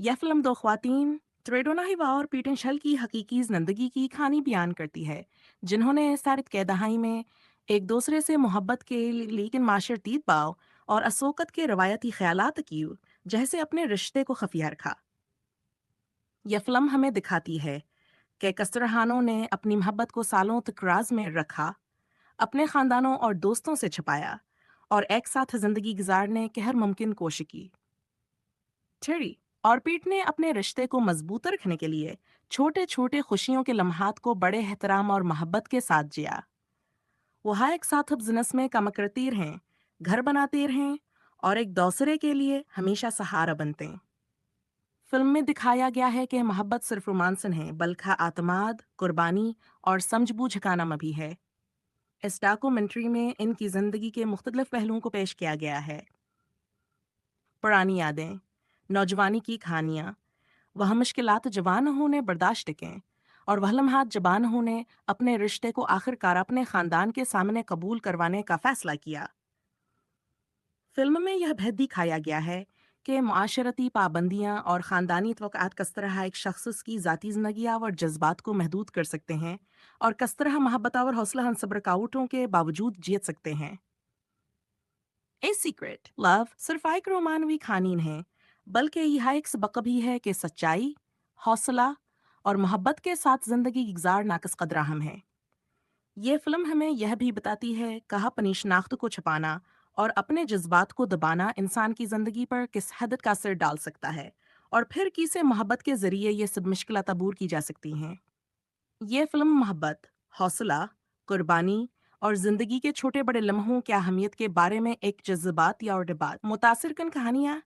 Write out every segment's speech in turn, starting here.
यह फिल्म दो ख्वातीन त्रेडोना हिवा और पीटन शल की हकीकी जिंदगी की कहानी बयान करती है, जिन्होंने सारित के दहाई में एक दूसरे से मोहब्बत के लेकिन माशरती दबाव और असोकत के रवायती ख्यालात की जैसे अपने रिश्ते को खफिया रखा। यह फिल्म हमें दिखाती है कि कसरहानों ने अपनी मोहब्बत को सालों तक राज में रखा, अपने खानदानों और दोस्तों से छुपाया और एक साथ जिंदगी गुजारने की हर मुमकिन कोशिश की। थेरी और पीट ने अपने रिश्ते को मजबूत रखने के लिए छोटे छोटे खुशियों के लम्हात को बड़े एहतराम और मोहब्बत के साथ जिया। वो हर एक साथ अब जिनस में कम करती रहें, घर बनाते रहें और एक दूसरे के लिए हमेशा सहारा बनते हैं। फिल्म में दिखाया गया है कि मोहब्बत सिर्फ रोमांस नहीं बल्कि आत्माद, कुर्बानी और समझबूझ का नाम भी है। इस डॉक्यूमेंट्री में इनकी जिंदगी के मुख्तलिफ पहलुओं को पेश किया गया है। पुरानी यादें, नौजवानी की कहानियाँ, वह मुश्किलात जवान होने बर्दाश्त कें और वह लम्हात जबान होने अपने रिश्ते को आखिरकार अपने खानदान के सामने कबूल करवाने का फैसला किया। फिल्म में यह भेद दिखाया गया है कि मुआशरती पाबंदियां और ख़ानदानी तवक़्क़ात किस तरह एक शख्स की ज़ाती ज़िंदगी और जज्बात को महदूद कर सकते हैं और किस तरह मोहब्बत और हौसला सब्र रुकावटों के बावजूद जीत सकते हैं। ए सीक्रेट लव सिर्फ एक रोमानवी कहानी है, बल्कि यह एक सबक भी है कि सच्चाई, हौसला और मोहब्बत के साथ जिंदगी गुजार नाकस कदर हम है। ये फिल्म हमें यह भी बताती है कहाँ अपनी शनाख्त को छुपाना और अपने जज्बात को दबाना इंसान की जिंदगी पर किस हद का असर डाल सकता है, और फिर किसे मोहब्बत के जरिए ये सब मुश्किलात अबूर की जा सकती हैं। ये फिल्म मोहब्बत, हौसला, कुर्बानी और जिंदगी के छोटे बड़े लम्हों की अहमियत के बारे में एक जज्बात या और डिबात मुतासिर कन कहानियाँ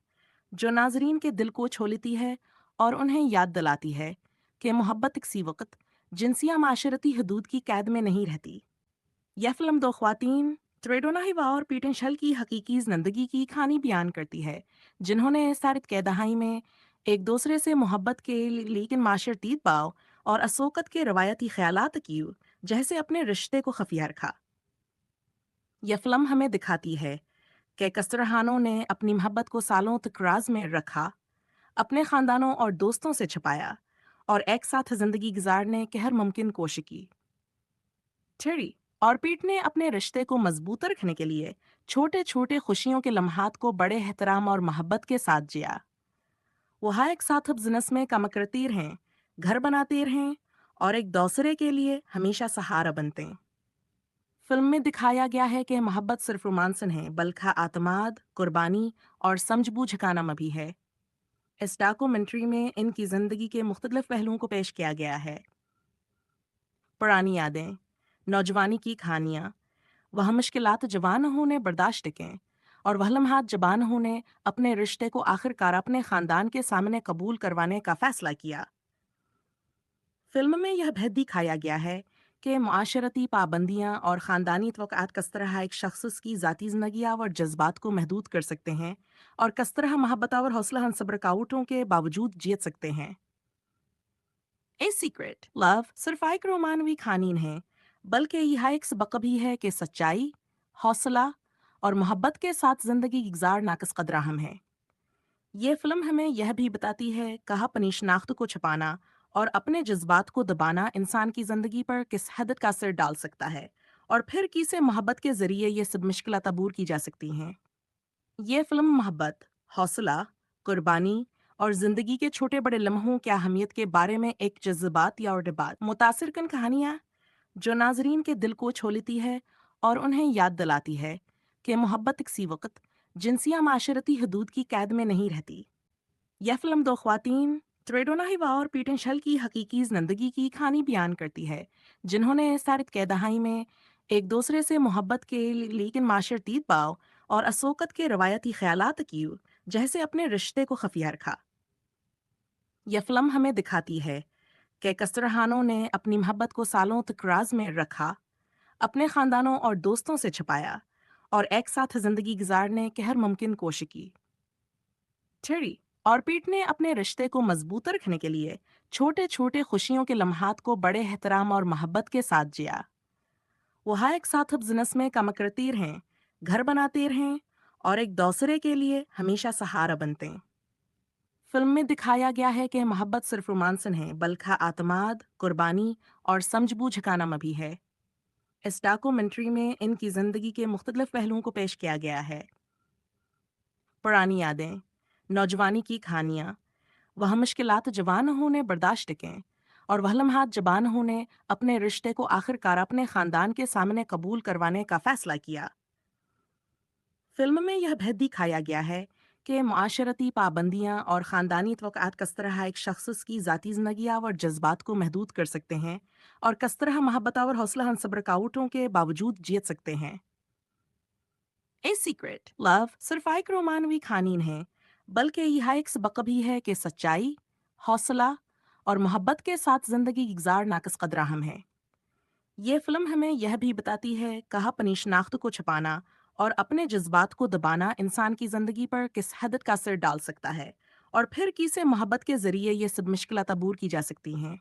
जो नाजरीन के दिल को छू लेती है और उन्हें याद दिलाती है कि मोहब्बत किसी वक्त जिनसिया माशरती हदूद की कैद में नहीं रहती। यह फिल्म दो ख्वातीन त्रेडोना हिवा और पीटन शल की हकीकी जिंदगी की कहानी बयान करती है, जिन्होंने सारित के दहाई में एक दूसरे से मोहब्बत के लेकिन माशरती दबाव और असोकत के रवायती ख्यालात की जैसे अपने रिश्ते को खफिया रखा। यह फिल्म हमें दिखाती है कि कसरहानों ने अपनी मोहब्बत को सालों तक राज में रखा, अपने खानदानों और दोस्तों से छुपाया और एक साथ जिंदगी गुजारने की हर मुमकिन कोशिश की। थेरी और पीट ने अपने रिश्ते को मजबूत रखने के लिए छोटे छोटे खुशियों के लम्हात को बड़े एहतराम और मोहब्बत के साथ जिया। वो हर एक साथ अब जिनस में कम करती रहें, घर बनाते रहें और एक दूसरे के लिए हमेशा सहारा बनते हैं। फिल्म में दिखाया गया है कि मोहब्बत सिर्फ रोमांस नहीं बल्कि आत्माद, कुर्बानी और समझबूझ का नाम भी है। इस डॉक्यूमेंट्री में इनकी जिंदगी के मुख्तलिफ पहलुओं को पेश किया गया है। पुरानी यादें, नौजवानी की कहानियाँ, वह मुश्किलात जवान होने बर्दाश्त कें और वह लम्हात जबान होने अपने रिश्ते को आखिरकार अपने खानदान के सामने कबूल करवाने का फैसला किया। फिल्म में यह भेद दिखाया गया है कि मुआशरती पाबंदियां और ख़ानदानी तवक़्क़ात किस तरह एक शख्स की ज़ाती ज़िंदगी और जज्बात को महदूद कर सकते हैं और किस तरह मोहब्बत और हौसला सब्र रुकावटों के बावजूद जीत सकते हैं। ए सीक्रेट लव सिर्फ एक रोमानवी कहानी है, बल्कि यह एक सबक भी है कि सच्चाई, हौसला और मोहब्बत के साथ जिंदगी गुजार नाकस कदर हम है। ये फिल्म हमें यह भी बताती है कहाँ अपनी शनाख्त को छुपाना और अपने जज्बात को दबाना इंसान की जिंदगी पर किस हद का असर डाल सकता है, और फिर किसे मोहब्बत के जरिए ये सब मुश्किलात अबूर की जा सकती हैं। ये फिल्म मोहब्बत, हौसला, कुर्बानी और जिंदगी के छोटे बड़े लम्हों की अहमियत के बारे में एक जज्बात या और डिबात मुतासिर कन कहानियाँ जो नाजरीन के दिल को छू लेती है और उन्हें याद दिलाती है कि मोहब्बत किसी वक्त जिनसिया माशरती हदूद की कैद में नहीं रहती। यह फिल्म दो ख्वातीन त्रेडोना हिवा और पीटन शल की हकीकी जिंदगी की कहानी बयान करती है, जिन्होंने सारित के दहाई में एक दूसरे से मोहब्बत के लेकिन माशरती दबाव और असोकत के रवायती ख्यालात की जैसे अपने रिश्ते को खफिया रखा। यह फिल्म हमें दिखाती है कि कसरहानों ने अपनी मोहब्बत को सालों तक राज में रखा, अपने खानदानों और दोस्तों से छुपाया और एक साथ जिंदगी गुजारने की हर मुमकिन कोशिश की। थेरी और पीट ने अपने रिश्ते को मजबूत रखने के लिए छोटे छोटे खुशियों के लम्हात को बड़े एहतराम और मोहब्बत के साथ जिया। वो हर एक साथ अब जिनस में कम करती रहें, घर बनाते रहें और एक दूसरे के लिए हमेशा सहारा बनते हैं। फिल्म में दिखाया गया है कि मोहब्बत सिर्फ रोमांस नहीं बल्कि आत्माद, कुर्बानी और समझबूझ का नाम भी है। इस डॉक्यूमेंट्री में इनकी जिंदगी के मुख्तलिफ पहलुओं को पेश किया गया है। पुरानी यादें, नौजवानी की कहानियाँ, वह मुश्किलात जवान होने बर्दाश्त टिकें और वह लम्हात जबान होने अपने रिश्ते को आखिरकार अपने खानदान के सामने कबूल करवाने का फैसला किया। फिल्म में यह भेद दिखाया गया है कि मुआशरती पाबंदियां और ख़ानदानी तवक़्क़ात किस तरह एक शख्स की ज़ाती ज़िंदगी और जज्बात को महदूद कर सकते हैं और किस तरह मोहब्बत और हौसला हम रुकावटों के बावजूद जीत सकते हैं। ए सीक्रेट लव सिर्फ एक रोमानवी कहानी है, बल्कि यह एक सबक भी है कि सच्चाई, हौसला और मोहब्बत के साथ ज़िंदगी गुजार नाकस कदर हम है। ये फिल्म हमें यह भी बताती है कहाँ अपनी शनाख्त को छुपाना और अपने जज्बात को दबाना इंसान की ज़िंदगी पर किस हद का असर डाल सकता है, और फिर किसे मोहब्बत के ज़रिए ये सब मुश्किलात अबूर की जा सकती हैं।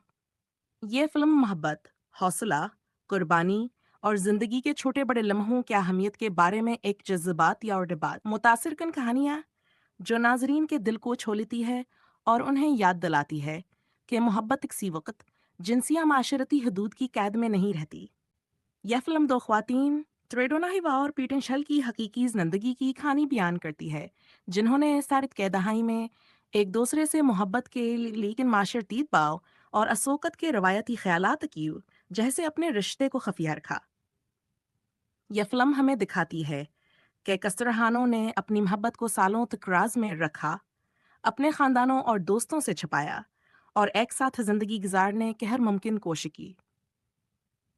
ये फिल्म मोहब्बत, हौसला, कुर्बानी और ज़िंदगी के छोटे बड़े लम्हों की अहमियत के बारे में एक जज्बात या और डिबात मुतासिर कन कहानियाँ जो नाजरीन के दिल को छू लेती है और उन्हें याद दिलाती है कि मोहब्बत किसी वक्त जिनसिया माशरती हदूद की कैद में नहीं रहती। यह फिल्म दो ख्वातीन त्रेडोना हिवा और पीटन शल की हकीकी जिंदगी की कहानी बयान करती है, जिन्होंने सारित के दहाई में एक दूसरे से मोहब्बत के लेकिन माशरती बाव और असोकत के रवायती ख्यालात की जैसे अपने रिश्ते को खफिया रखा। यह फिल्म हमें दिखाती है कि कसरहानों ने अपनी मोहब्बत को सालों तक राज में रखा, अपने खानदानों और दोस्तों से छुपाया और एक साथ जिंदगी गुजारने की हर मुमकिन कोशिश की।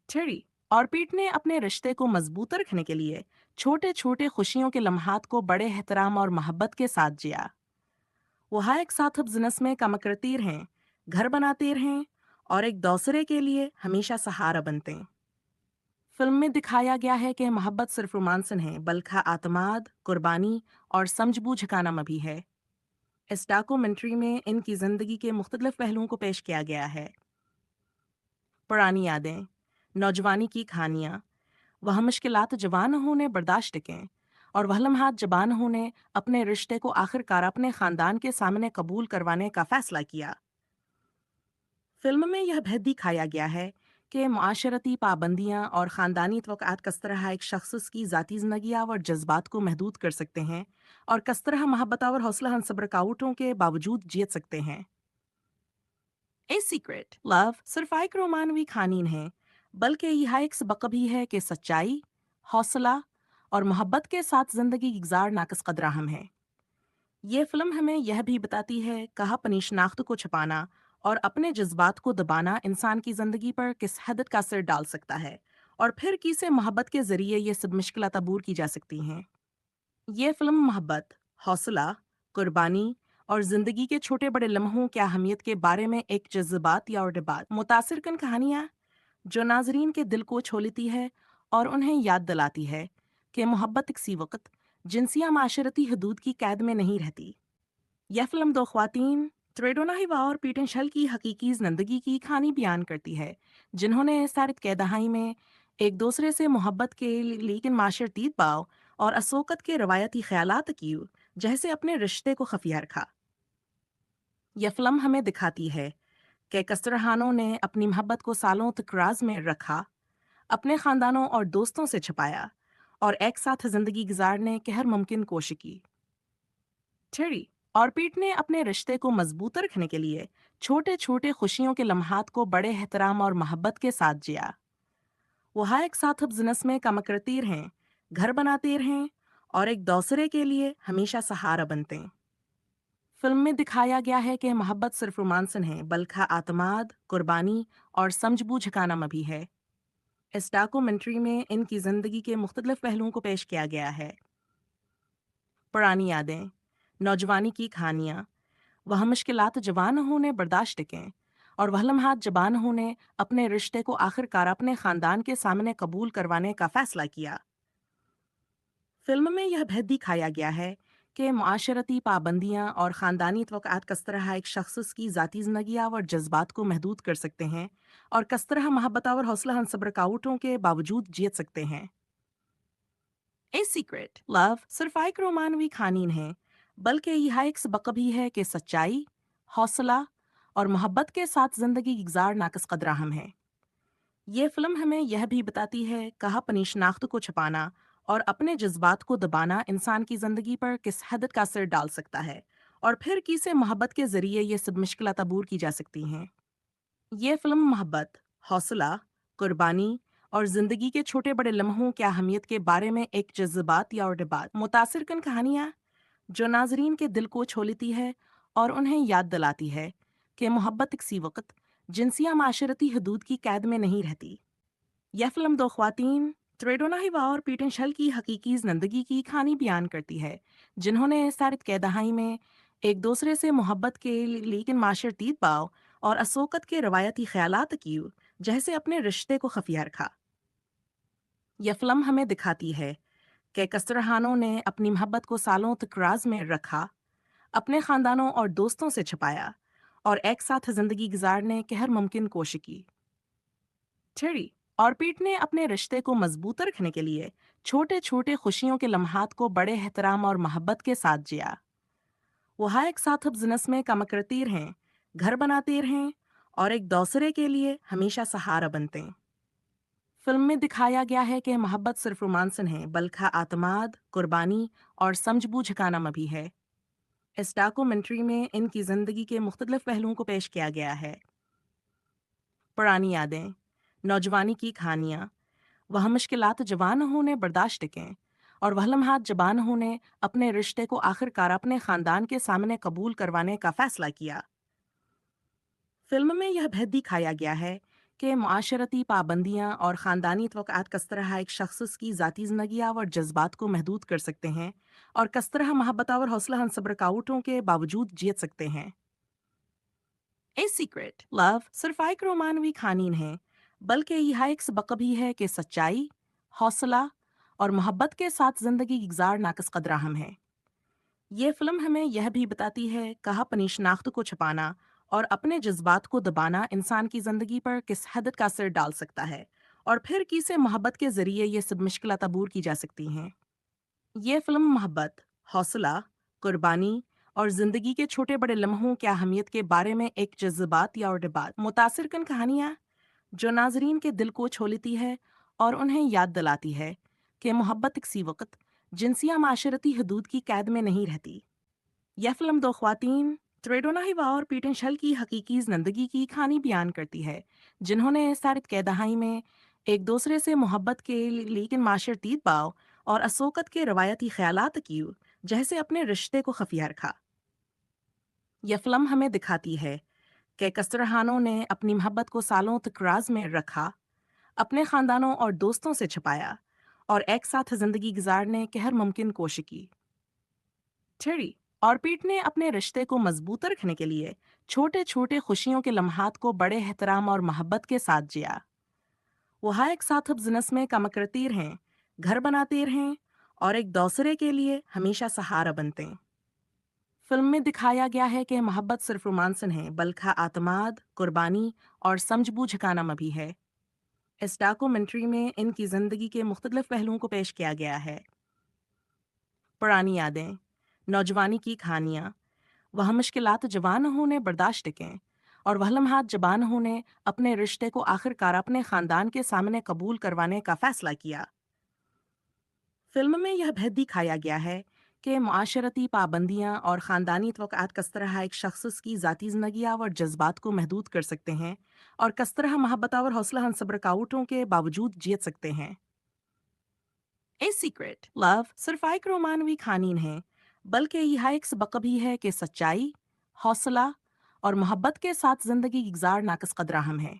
थेरी और पीट ने अपने रिश्ते को मजबूत रखने के लिए छोटे छोटे खुशियों के लम्हात को बड़े एहतराम और मोहब्बत के साथ जिया। वह एक साथ अब जिनस में कम करती रहें, घर बनाते रहें और एक दूसरे के लिए हमेशा सहारा बनते हैं। फिल्म में दिखाया गया है कि मोहब्बत सिर्फ रोमांस नहीं बल्कि आत्माद, कुर्बानी और समझबूझ का नाम भी है। इस डॉक्यूमेंट्री में इनकी जिंदगी के मुख्तलिफ पहलुओं को पेश किया गया है। पुरानी यादें, नौजवानी की कहानियाँ, वह मुश्किलात जवान होने बर्दाश्त टिकें और वह लम्हात जबान होने अपने रिश्ते को आखिरकार अपने खानदान के सामने कबूल करवाने का फैसला किया। फिल्म में यह भेद दिखाया गया है कि मुआशरती पाबंदियां और ख़ानदानी तवक़्क़ात किस तरह एक शख्स की ज़ाती ज़िंदगी और जज्बात को महदूद कर सकते हैं और किस तरह मोहब्बत और हौसला हम रुकावटों के बावजूद जीत सकते हैं। ए सीक्रेट लव सिर्फ एक रोमानवी कहानी है, बल्कि यह एक सबक भी है कि सच्चाई, हौसला और मोहब्बत के साथ जिंदगी गुजार नाकस कदर हम है। ये फिल्म हमें यह भी बताती है कहाँ अपनी शनाख्त को छुपाना और अपने जज्बात को दबाना इंसान की जिंदगी पर किस हद का असर डाल सकता है, और फिर किसे मोहब्बत के जरिए ये सब मुश्किलात अबूर की जा सकती हैं। ये फिल्म मोहब्बत, हौसला, कुर्बानी और जिंदगी के छोटे बड़े लम्हों की अहमियत के बारे में एक जज्बात या और डिबात मुतासिर कन कहानियाँ जो नाजरीन के दिल को छू लेती है और उन्हें याद दिलाती है कि मोहब्बत किसी वक्त जिनसिया माशरती हदूद की कैद में नहीं रहती। यह फिल्म दो ख्वातीन त्रेडोना हिवा और पीटन शल की हकीकी जिंदगी की कहानी बयान करती है, जिन्होंने सारित के दहाई में एक दूसरे से मोहब्बत के लेकिन माशरती बाव और असोकत के रवायती ख्यालात की जैसे अपने रिश्ते को खफिया रखा। यह फिल्म हमें दिखाती है कि कसरहानों ने अपनी मोहब्बत को सालों तक राज में रखा, अपने खानदानों और दोस्तों से छुपाया और एक साथ जिंदगी गुजारने की हर मुमकिन कोशिश की। थेरी और पीट ने अपने रिश्ते को मजबूत रखने के लिए छोटे छोटे खुशियों के लम्हात को बड़े एहतराम और मोहब्बत के साथ जिया। वह एक साथ अब जिनस में कम करती रहें, घर बनाते रहें और एक दूसरे के लिए हमेशा सहारा बनते हैं। फिल्म में दिखाया गया है कि मोहब्बत सिर्फ रोमांस नहीं बल्कि आत्माद, कुर्बानी और समझबूझ का नाम भी है। इस डॉक्यूमेंट्री में इनकी जिंदगी के मुख्तलिफ पहलुओं को पेश किया गया है। पुरानी यादें, नौजवानी की कहानियाँ, वह मुश्किलात जवान होने बर्दाश्त टिकें और वह लम्हात जबान होने अपने रिश्ते को आखिरकार अपने खानदान के सामने कबूल करवाने का फैसला किया। फिल्म में यह भेद दिखाया गया है कि मुआशरती पाबंदियां और ख़ानदानी तवक़्क़ात किस तरह एक शख्स की ज़ाती ज़िंदगी और जज्बात को महदूद कर सकते हैं और किस तरह मोहब्बत और हौसला हम रुकावटों के बावजूद जीत सकते हैं। ए सीक्रेट लव सिर्फ एक रोमानवी कहानी है, बल्कि यह एक सबक भी है कि सच्चाई, हौसला और मोहब्बत के साथ जिंदगी गुजार नाकस कदरा हम हैं। ये फिल्म हमें यह भी बताती है कहाँ अपनी शनाख्त को छुपाना और अपने जज्बात को दबाना इंसान की जिंदगी पर किस हद का असर डाल सकता है, और फिर किसे मोहब्बत के जरिए ये सब मुश्किलात अबूर की जा सकती हैं। ये फिल्म मोहब्बत, हौसला, कुर्बानी और जिंदगी के छोटे बड़े लम्हों की अहमियत के बारे में एक जज्बात या और डिबात मुतासिर कन कहानियाँ जो नाजरीन के दिल को छू लेती है और उन्हें याद दिलाती है कि मोहब्बत किसी वक्त जिनसिया माशरती हदूद की कैद में नहीं रहती। यह फिल्म दो ख्वातीन, त्रेडोना हिवा और पीटन शल की हकीकी जिंदगी की कहानी बयान करती है, जिन्होंने सारित के दहाई में एक दूसरे से मोहब्बत के लेकिन माशरती बाव और असोकत के रवायती ख्यालात की जैसे अपने रिश्ते को खफिया रखा। यह फिल्म हमें दिखाती है कि कसरहानों ने अपनी मोहब्बत को सालों तक राज में रखा, अपने खानदानों और दोस्तों से छुपाया और एक साथ जिंदगी गुजारने की हर मुमकिन कोशिश की। थेरी और पीट ने अपने रिश्ते को मजबूत रखने के लिए छोटे छोटे खुशियों के लम्हात को बड़े एहतराम और मोहब्बत के साथ जिया। वह एक साथ अब जिनस में कम करती रहें, घर बनाते रहें और एक दूसरे के लिए हमेशा सहारा बनते हैं। फिल्म में दिखाया गया है कि मोहब्बत सिर्फ रोमांस नहीं बल्कि आत्माद, कुर्बानी और समझबूझ का नाम भी है। इस डॉक्यूमेंट्री में इनकी जिंदगी के मुख्तलिफ पहलुओं को पेश किया गया है। पुरानी यादें, नौजवानी की कहानियाँ, वह मुश्किलात जवान होने बर्दाश्त कें और वह लम्हात जबान होने अपने रिश्ते को आखिरकार अपने खानदान के सामने कबूल करवाने का फैसला किया। फिल्म में यह भेद दिखाया गया है कि मुआशरती पाबंदियां और ख़ानदानी तवक़्क़ात किस तरह एक शख्स की ज़ाती ज़िंदगी और जज्बात को महदूद कर सकते हैं और किस तरह मोहब्बत और हौसला सब्र रुकावटों के बावजूद जीत सकते हैं। ए सीक्रेट लव सिर्फ एक रोमानवी कहानी है, बल्कि यह एक सबक भी है कि सच्चाई, हौसला और मोहब्बत के साथ जिंदगी गुजार नाकस कदरा हम हैं। ये फिल्म हमें यह भी बताती है कहाँ अपनी शनाख्त को छुपाना और अपने जज्बात को दबाना इंसान की जिंदगी पर किस हद का असर डाल सकता है, और फिर किसे मोहब्बत के जरिए ये सब मुश्किलात अबूर की जा सकती हैं। ये फिल्म मोहब्बत, हौसला, कुर्बानी और जिंदगी के छोटे बड़े लम्हों की अहमियत के बारे में एक जज्बात या और डिबात मुतासिर कन कहानियाँ जो नाजरीन के दिल को छू लेती है और उन्हें याद दिलाती है कि मोहब्बत किसी वक्त जिनसिया माशरती हदूद की कैद में नहीं रहती। यह फिल्म दो ख्वातीन, त्रेडोना हिवा और पीटन शल की हकीकी जिंदगी की कहानी बयान करती है, जिन्होंने सारित के दहाई में एक दूसरे से मोहब्बत के लेकिन माशरती बाव और असोकत के रवायती ख्यालात की जैसे अपने रिश्ते को खफिया रखा। यह फिल्म हमें दिखाती है कि कसरहानों ने अपनी मोहब्बत को सालों तक राज में रखा, अपने खानदानों और दोस्तों से छुपाया और एक साथ जिंदगी गुजारने की हर मुमकिन कोशिश की। थेरी और पीट ने अपने रिश्ते को मजबूत रखने के लिए छोटे छोटे खुशियों के लम्हात को बड़े एहतराम और मोहब्बत के साथ जिया। वह एक साथ अब जिनस में कम करती रहें, घर बनाते रहें और एक दूसरे के लिए हमेशा सहारा बनते हैं। फिल्म में दिखाया गया है कि मोहब्बत सिर्फ रोमांस नहीं बल्कि आत्माद, कुर्बानी और समझबूझ का नाम भी है। इस डॉक्यूमेंट्री में इनकी जिंदगी के मुख्तलिफ पहलुओं को पेश किया गया है। पुरानी यादें, नौजवानी की कहानियाँ, वह मुश्किलात जवान होने बर्दाश्त कें और वह लम्हात जबान होने अपने रिश्ते को आखिरकार अपने खानदान के सामने कबूल करवाने का फैसला किया। फिल्म में यह भेद दिखाया गया है कि मुआशरती पाबंदियां और ख़ानदानी तवक़्क़ात किस तरह एक शख्स की ज़ाती ज़िंदगी और जज्बात को महदूद कर सकते हैं और किस तरह मोहब्बत और हौसला सब्र रुकावटों के बावजूद जीत सकते हैं। ए सीक्रेट लव सिर्फ एक रोमानवी कहानी है, बल्कि यह एक सबक भी है कि सच्चाई, हौसला और मोहब्बत के साथ जिंदगी गुजार नाकस कदरा हम हैं।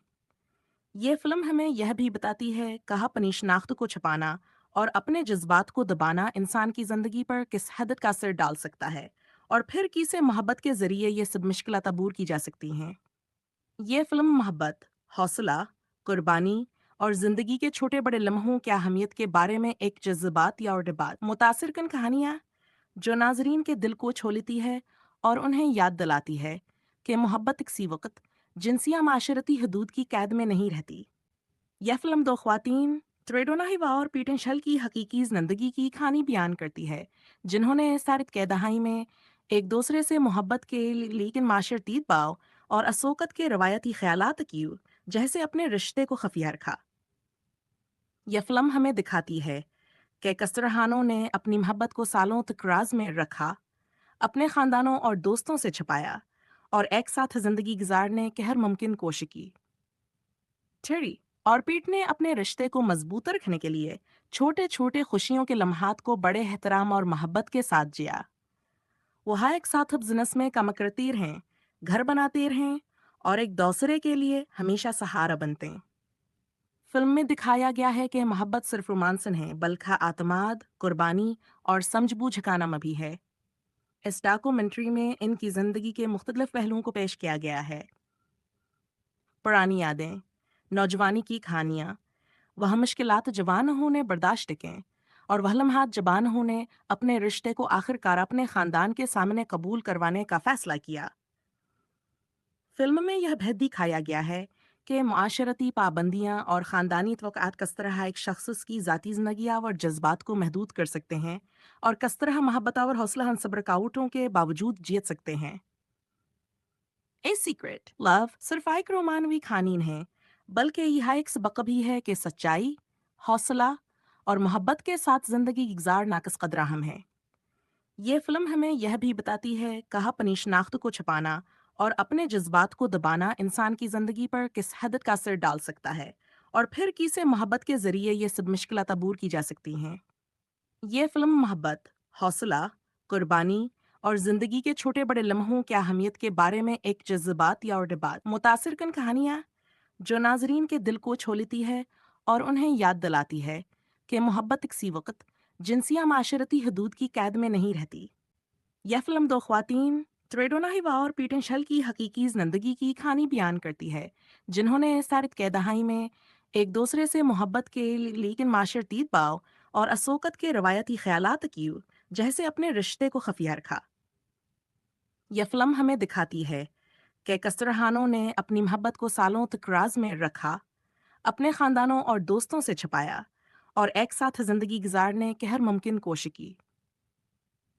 ये फिल्म हमें यह भी बताती है कहाँ अपनी शनाख्त को छुपाना और अपने जज्बात को दबाना इंसान की जिंदगी पर किस हद का असर डाल सकता है, और फिर किसे मोहब्बत के जरिए ये सब मुश्किलात अबूर की जा सकती हैं। ये फिल्म मोहब्बत, हौसला, कुर्बानी और जिंदगी के छोटे बड़े लम्हों की अहमियत के बारे में एक जज्बात या और डिबात मुतासिर कन कहानियाँ जो नाजरीन के दिल को छू लेती है और उन्हें याद दिलाती है कि मोहब्बत किसी वक्त जिनसिया माशरती हदूद की कैद में नहीं रहती। यह फिल्म दो ख्वातीन, ट्रेडोना हिवा और पीटन शल की हकीकी जिंदगी की कहानी बयान करती है, जिन्होंने सारित के दहाई में एक दूसरे से मोहब्बत के लेकिन माशरतीत बाव और असोकत के रवायती ख्यालात की जैसे अपने रिश्ते को खफिया रखा। यह फिल्म हमें दिखाती है कि कसरहानों ने अपनी मोहब्बत को सालों तक राज में रखा, अपने खानदानों और दोस्तों से छुपाया और एक साथ जिंदगी गुजारने की हर मुमकिन कोशिश की। टेरी और पीट ने अपने रिश्ते को मजबूत रखने के लिए छोटे छोटे खुशियों के लम्हात को बड़े एहतराम और मोहब्बत के साथ जिया। वो हर एक साथ अब जिनस में कम करती रहें, घर बनाते रहें और एक दूसरे के लिए हमेशा सहारा बनते हैं। फिल्म में दिखाया गया है कि मोहब्बत सिर्फ रोमांस नहीं बल्कि आत्माद, कुर्बानी और समझबूझ का नाम भी है। इस डॉक्यूमेंट्री में इनकी जिंदगी के मुख्तलिफ पहलुओं को पेश किया गया है। पुरानी यादें, नौजवानी की कहानियाँ, वह मुश्किलात जवान होने बर्दाश्त कें और वह लम्हात जबान होने अपने रिश्ते को आखिरकार अपने खानदान के सामने कबूल करवाने का फैसला किया। फिल्म में यह भेद दिखाया गया है कि मुआशरती पाबंदियां और ख़ानदानी तवक़्क़ात किस तरह एक शख्स की ज़ाती ज़िंदगी और जज्बात को महदूद कर सकते हैं और किस तरह मोहब्बत और हौसला सब्र रुकावटों के बावजूद जीत सकते हैं। ए सीक्रेट लव सिर्फ एक रोमानवी कहानी नहीं, बल्कि यह एक सबक भी है कि सच्चाई, हौसला और मोहब्बत के साथ ज़िंदगी गुजार नाकस कदर अहम है। ये फिल्म हमें यह भी बताती है कहाँ अपनी शनाख्त को छुपाना और अपने जज्बात को दबाना इंसान की ज़िंदगी पर किस हद का असर डाल सकता है और फिर किसे मोहब्बत के ज़रिए ये सब मुश्किलात अबूर की जा सकती हैं। ये फिल्म मोहब्बत, हौसला, कुर्बानी और ज़िंदगी के छोटे बड़े लम्हों की अहमियत के बारे में एक जज्बात या और डिबात मुतासिर कन कहानियाँ जो नाजरीन के दिल को छू लेती है और उन्हें याद दिलाती है कि मोहब्बत किसी वक्त जिनसिया माशरती हदूद की कैद में नहीं रहती। यह फिल्म दो ख्वातीन ट्रेडोना हिवा और पीटन शल की हकीकी जिंदगी की कहानी बयान करती है, जिन्होंने सारित के दहाई में एक दूसरे से मोहब्बत के लेकिन माशरतीत बाव और असोकत के रवायती ख्यालात की जैसे अपने रिश्ते को खफिया रखा। यह फिल्म हमें दिखाती है कि कसरहानों ने अपनी मोहब्बत को सालों तक राज में रखा, अपने खानदानों और दोस्तों से छुपाया और एक साथ जिंदगी गुजारने की हर मुमकिन कोशिश की।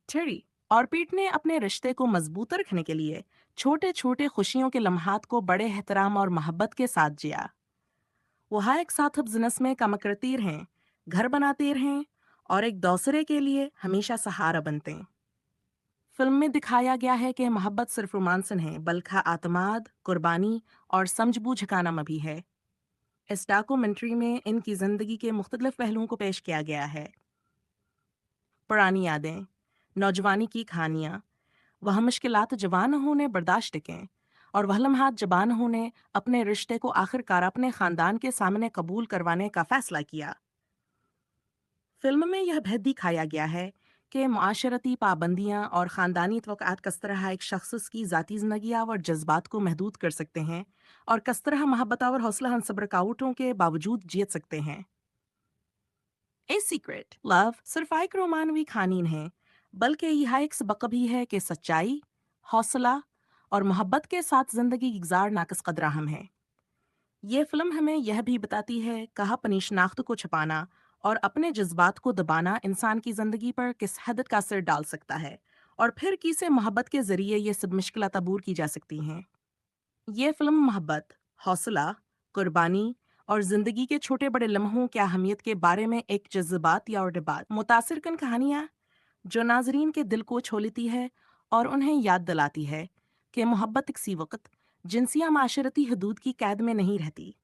टेरी और पीट ने अपने रिश्ते को मजबूत रखने के लिए छोटे छोटे खुशियों के लम्हात को बड़े एहतराम और मोहब्बत के साथ जिया। वो हर एक साथ अब जिनस में कम करती रहें, घर बनाते रहें और एक दूसरे के लिए हमेशा सहारा बनते हैं। फिल्म में दिखाया गया है कि मोहब्बत सिर्फ रोमांस नहीं बल्कि आत्माद, कुर्बानी और समझबूझ का नाम भी है। इस डॉक्यूमेंट्री में इनकी जिंदगी के मुख्तलिफ पहलुओं को पेश किया गया है। पुरानी यादें, नौजवानी की कहानियाँ, वह मुश्किलात जवान होने बर्दाश्त कें और वह लम्हात जबान होने अपने रिश्ते को आखिरकार अपने खानदान के सामने कबूल करवाने का फैसला किया। फिल्म में यह भेद दिखाया गया है कि मुआशरती पाबंदियां और ख़ानदानी तवक़्क़ात किस तरह एक शख्स की ज़ाती ज़िंदगी और जज्बात को महदूद कर सकते हैं और किस तरह मोहब्बत और हौसला सब्र रुकावटों के बावजूद जीत सकते हैं। ए सीक्रेट लव सिर्फ एक रोमानवी कहानी नहीं, बल्कि यह एक सबक भी है कि सच्चाई, हौसला और मोहब्बत के साथ जिंदगी गुजार नाकस कदर अहम है। ये फिल्म हमें यह भी बताती है कहाँ अपनी शनाख्त को छुपाना और अपने जज्बात को दबाना इंसान की जिंदगी पर किस हद का असर डाल सकता है और फिर किसे मोहब्बत के जरिए ये सब मुश्किलात अबूर की जा सकती हैं। ये फिल्म मोहब्बत, हौसला, कुर्बानी और जिंदगी के छोटे बड़े लम्हों की अहमियत के बारे में एक जज्बात या और डिबात मुतासिर कन कहानियाँ जो नाजरीन के दिल को छू लेती है और उन्हें याद दिलाती है कि मोहब्बत किसी वक्त जिनसिया माशरती हदूद की कैद में नहीं रहती।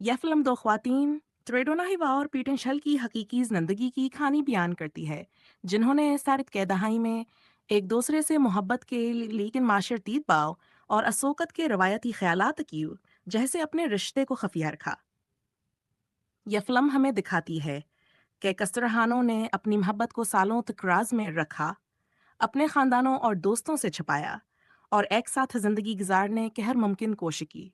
यह फिल्म दो ख्वातीन ट्रेडोना हिवा और पीटन शल की हकीकी जिंदगी की कहानी बयान करती है, जिन्होंने सारित के दहाई में एक दूसरे से मोहब्बत के लेकिन माशरतीत बाव और असोकत के रवायती ख्यालात की जैसे अपने रिश्ते को खफिया रखा। यह फिल्म हमें दिखाती है कि कसरहानों ने अपनी मोहब्बत को सालों तक राज में रखा, अपने खानदानों और दोस्तों से छुपाया और एक साथ जिंदगी गुजारने की हर मुमकिन कोशिश की।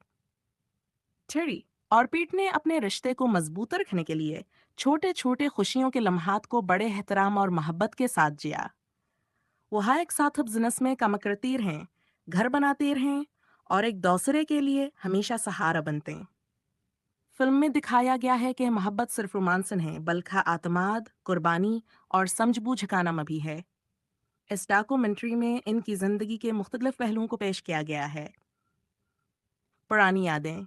टेरी और पीट ने अपने रिश्ते को मजबूत रखने के लिए छोटे छोटे खुशियों के लम्हात को बड़े एहतराम और मोहब्बत के साथ जिया। वो हर एक साथ अब जिनस में कम करती रहें, घर बनाते रहें और एक दूसरे के लिए हमेशा सहारा बनते हैं। फिल्म में दिखाया गया है कि मोहब्बत सिर्फ रोमांस नहीं बल्कि आत्माद, कुर्बानी और समझबूझ का नाम भी है। इस डॉक्यूमेंट्री में इनकी जिंदगी के मुख्तलिफ पहलुओं को पेश किया गया है। पुरानी यादें,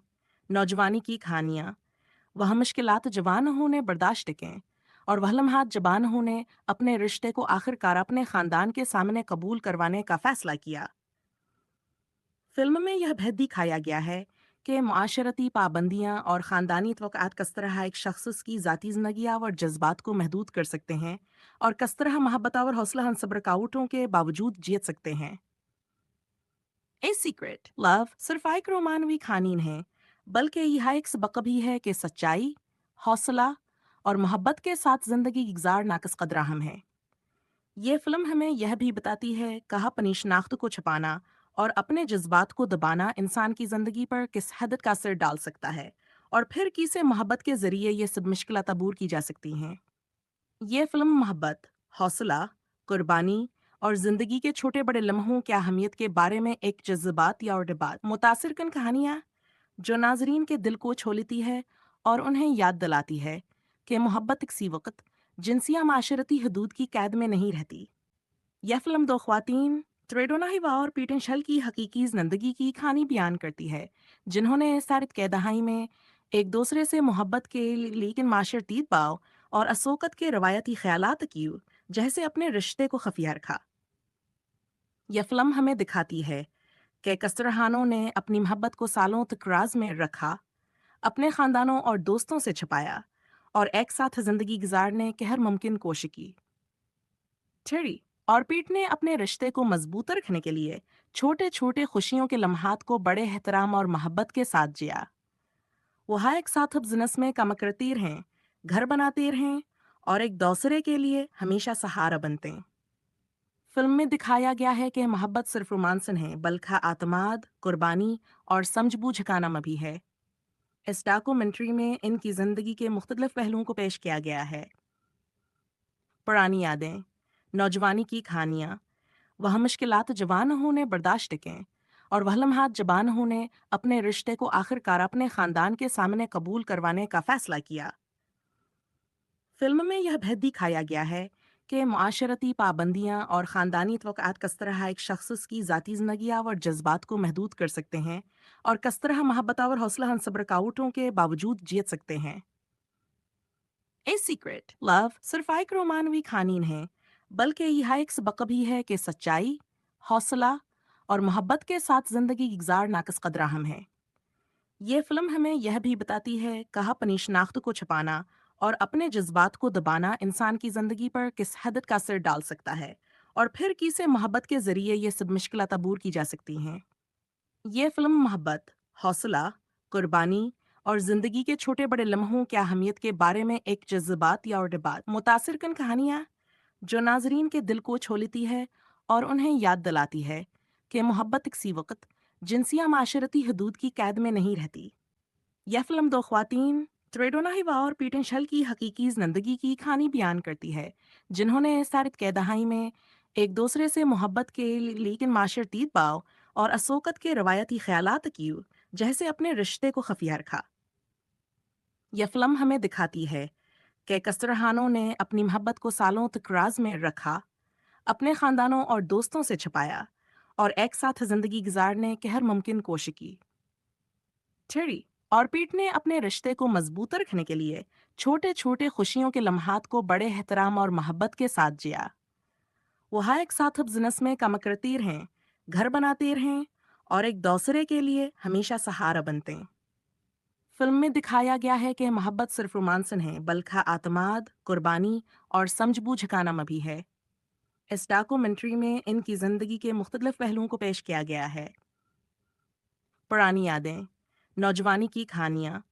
नौजवानी की कहानियाँ, वह मुश्किलात जवान होने बर्दाश्त कें और वह लम्हात जबान होने अपने रिश्ते को आखिरकार अपने खानदान के सामने कबूल करवाने का फैसला किया। फिल्म में यह भेद दिखाया गया है कि मुआशरती पाबंदियां और ख़ानदानी तवक़्क़ात किस तरह एक शख्स की ज़ाती ज़िंदगी और जज्बात को महदूद कर सकते हैं और किस तरह मोहब्बत और हौसला हम रुकावटों के बावजूद जीत सकते हैं। ए सीक्रेट लव सिर्फ एक रोमानवी कहानी नहीं बल्कि यह एक सबक भी है कि सच्चाई, हौसला और मोहब्बत के साथ ज़िंदगी गुजार नाकस कदरा हम है। ये फिल्म हमें यह भी बताती है कहाँ अपनी शनाख्त को छुपाना और अपने जज्बात को दबाना इंसान की ज़िंदगी पर किस हद का असर डाल सकता है और फिर किसे मोहब्बत के ज़रिए ये सब मुश्किलात अबूर की जा सकती हैं। ये फिल्म मोहब्बत, हौसला, कुर्बानी और ज़िंदगी के छोटे बड़े लम्हों की अहमियत के बारे में एक जज्बात या और डिबात मुतासिर कन कहानियाँ जो नाजरीन के दिल को छू लेती है और उन्हें याद दिलाती है कि मोहब्बत किसी वक्त जिनसिया माशरती हदूद की कैद में नहीं रहती। यह फिल्म दो ख्वातीन त्रेडोना हिवा और पीटन शल की हकीकी जिंदगी की कहानी बयान करती है, जिन्होंने सारित के दहाई में एक दूसरे से मोहब्बत के लेकिन माशरती बाव और असोकत के रवायती ख्यालात की जैसे अपने रिश्ते को खफिया रखा। यह फिल्म हमें दिखाती है कि कसरहानों ने अपनी मोहब्बत को सालों तक राज में रखा, अपने खानदानों और दोस्तों से छुपाया और एक साथ जिंदगी गुजारने की हर मुमकिन कोशिश की। टेरी और पीट ने अपने रिश्ते को मजबूत रखने के लिए छोटे छोटे खुशियों के लम्हात को बड़े एहतराम और मोहब्बत के साथ जिया। वह एक साथ अब जिनस में कम करती रहें, घर बनाते रहें और एक दूसरे के लिए हमेशा सहारा बनते हैं। फिल्म में दिखाया गया है कि मोहब्बत सिर्फ रोमांस नहीं बल्कि आत्माद, कुर्बानी और समझबूझ का नाम भी है। इस डॉक्यूमेंट्री में इनकी जिंदगी के मुख्तलिफ पहलुओं को पेश किया गया है। पुरानी यादें, नौजवानी की कहानियाँ, वह मुश्किलात जवान होने बर्दाश्त कें और वह लम्हात जबान होने अपने रिश्ते को आखिरकार अपने खानदान के सामने कबूल करवाने का फैसला किया। फिल्म में यह भेद दिखाया गया है कि मुआशरती पाबंदियां और ख़ानदानी तवक़्क़ात किस तरह एक शख्स की ज़ाती ज़िंदगी और जज्बात को महदूद कर सकते हैं और किस तरह मोहब्बत और हौसला हम रुकावटों के बावजूद जीत सकते हैं। ए सीक्रेट लव सिर्फ एक रोमानवी कहानी नहीं बल्कि यह एक सबक भी है कि सच्चाई, हौसला और मोहब्बत के साथ जिंदगी गुजार नाकस कदरा हम है। ये फिल्म हमें यह भी बताती है कहाँ अपनी शनाख्त को छुपाना और अपने जज्बात को दबाना इंसान की जिंदगी पर किस हद का असर डाल सकता है और फिर किसे मोहब्बत के जरिए ये सब मुश्किलात अबूर की जा सकती हैं। ये फिल्म मोहब्बत, हौसला, कुर्बानी और जिंदगी के छोटे बड़े लम्हों की अहमियत के बारे में एक जज्बात या और डिबात मुतासिर कन कहानियाँ जो नाजरीन के दिल को छू लेती है और उन्हें याद दिलाती है कि मोहब्बत किसी वक्त जिनसिया माशरती हदूद की कैद में नहीं रहती। यह फिल्म दो ख्वातीन त्रेडोना हिवा और पीटन शल की हकीकी जिंदगी की कहानी बयान करती है, जिन्होंने सारित के दहाई में एक दूसरे से मोहब्बत के लेकिन माशरती बाव और असोकत के रवायती ख्यालात की जैसे अपने रिश्ते को खफिया रखा। यह फिल्म हमें दिखाती है कि कसरहानों ने अपनी मोहब्बत को सालों तक राज में रखा, अपने खानदानों और दोस्तों से छुपाया और एक साथ जिंदगी गुजारने की हर मुमकिन कोशिश की। टेरी और पीट ने अपने रिश्ते को मजबूत रखने के लिए छोटे छोटे खुशियों के लम्हात को बड़े एहतराम और मोहब्बत के साथ जिया। वह एक साथ अब जिनस में कम करती रहें, घर बनाते रहें और एक दूसरे के लिए हमेशा सहारा बनते हैं। फिल्म में दिखाया गया है कि मोहब्बत सिर्फ रोमांस नहीं बल्कि आत्माद, कुर्बानी और समझबूझ का नाम भी है। इस डॉक्यूमेंट्री में इनकी जिंदगी के मुख्तलिफ पहलुओं को पेश किया गया है। पुरानी यादें, नौजवानी की कहानियाँ,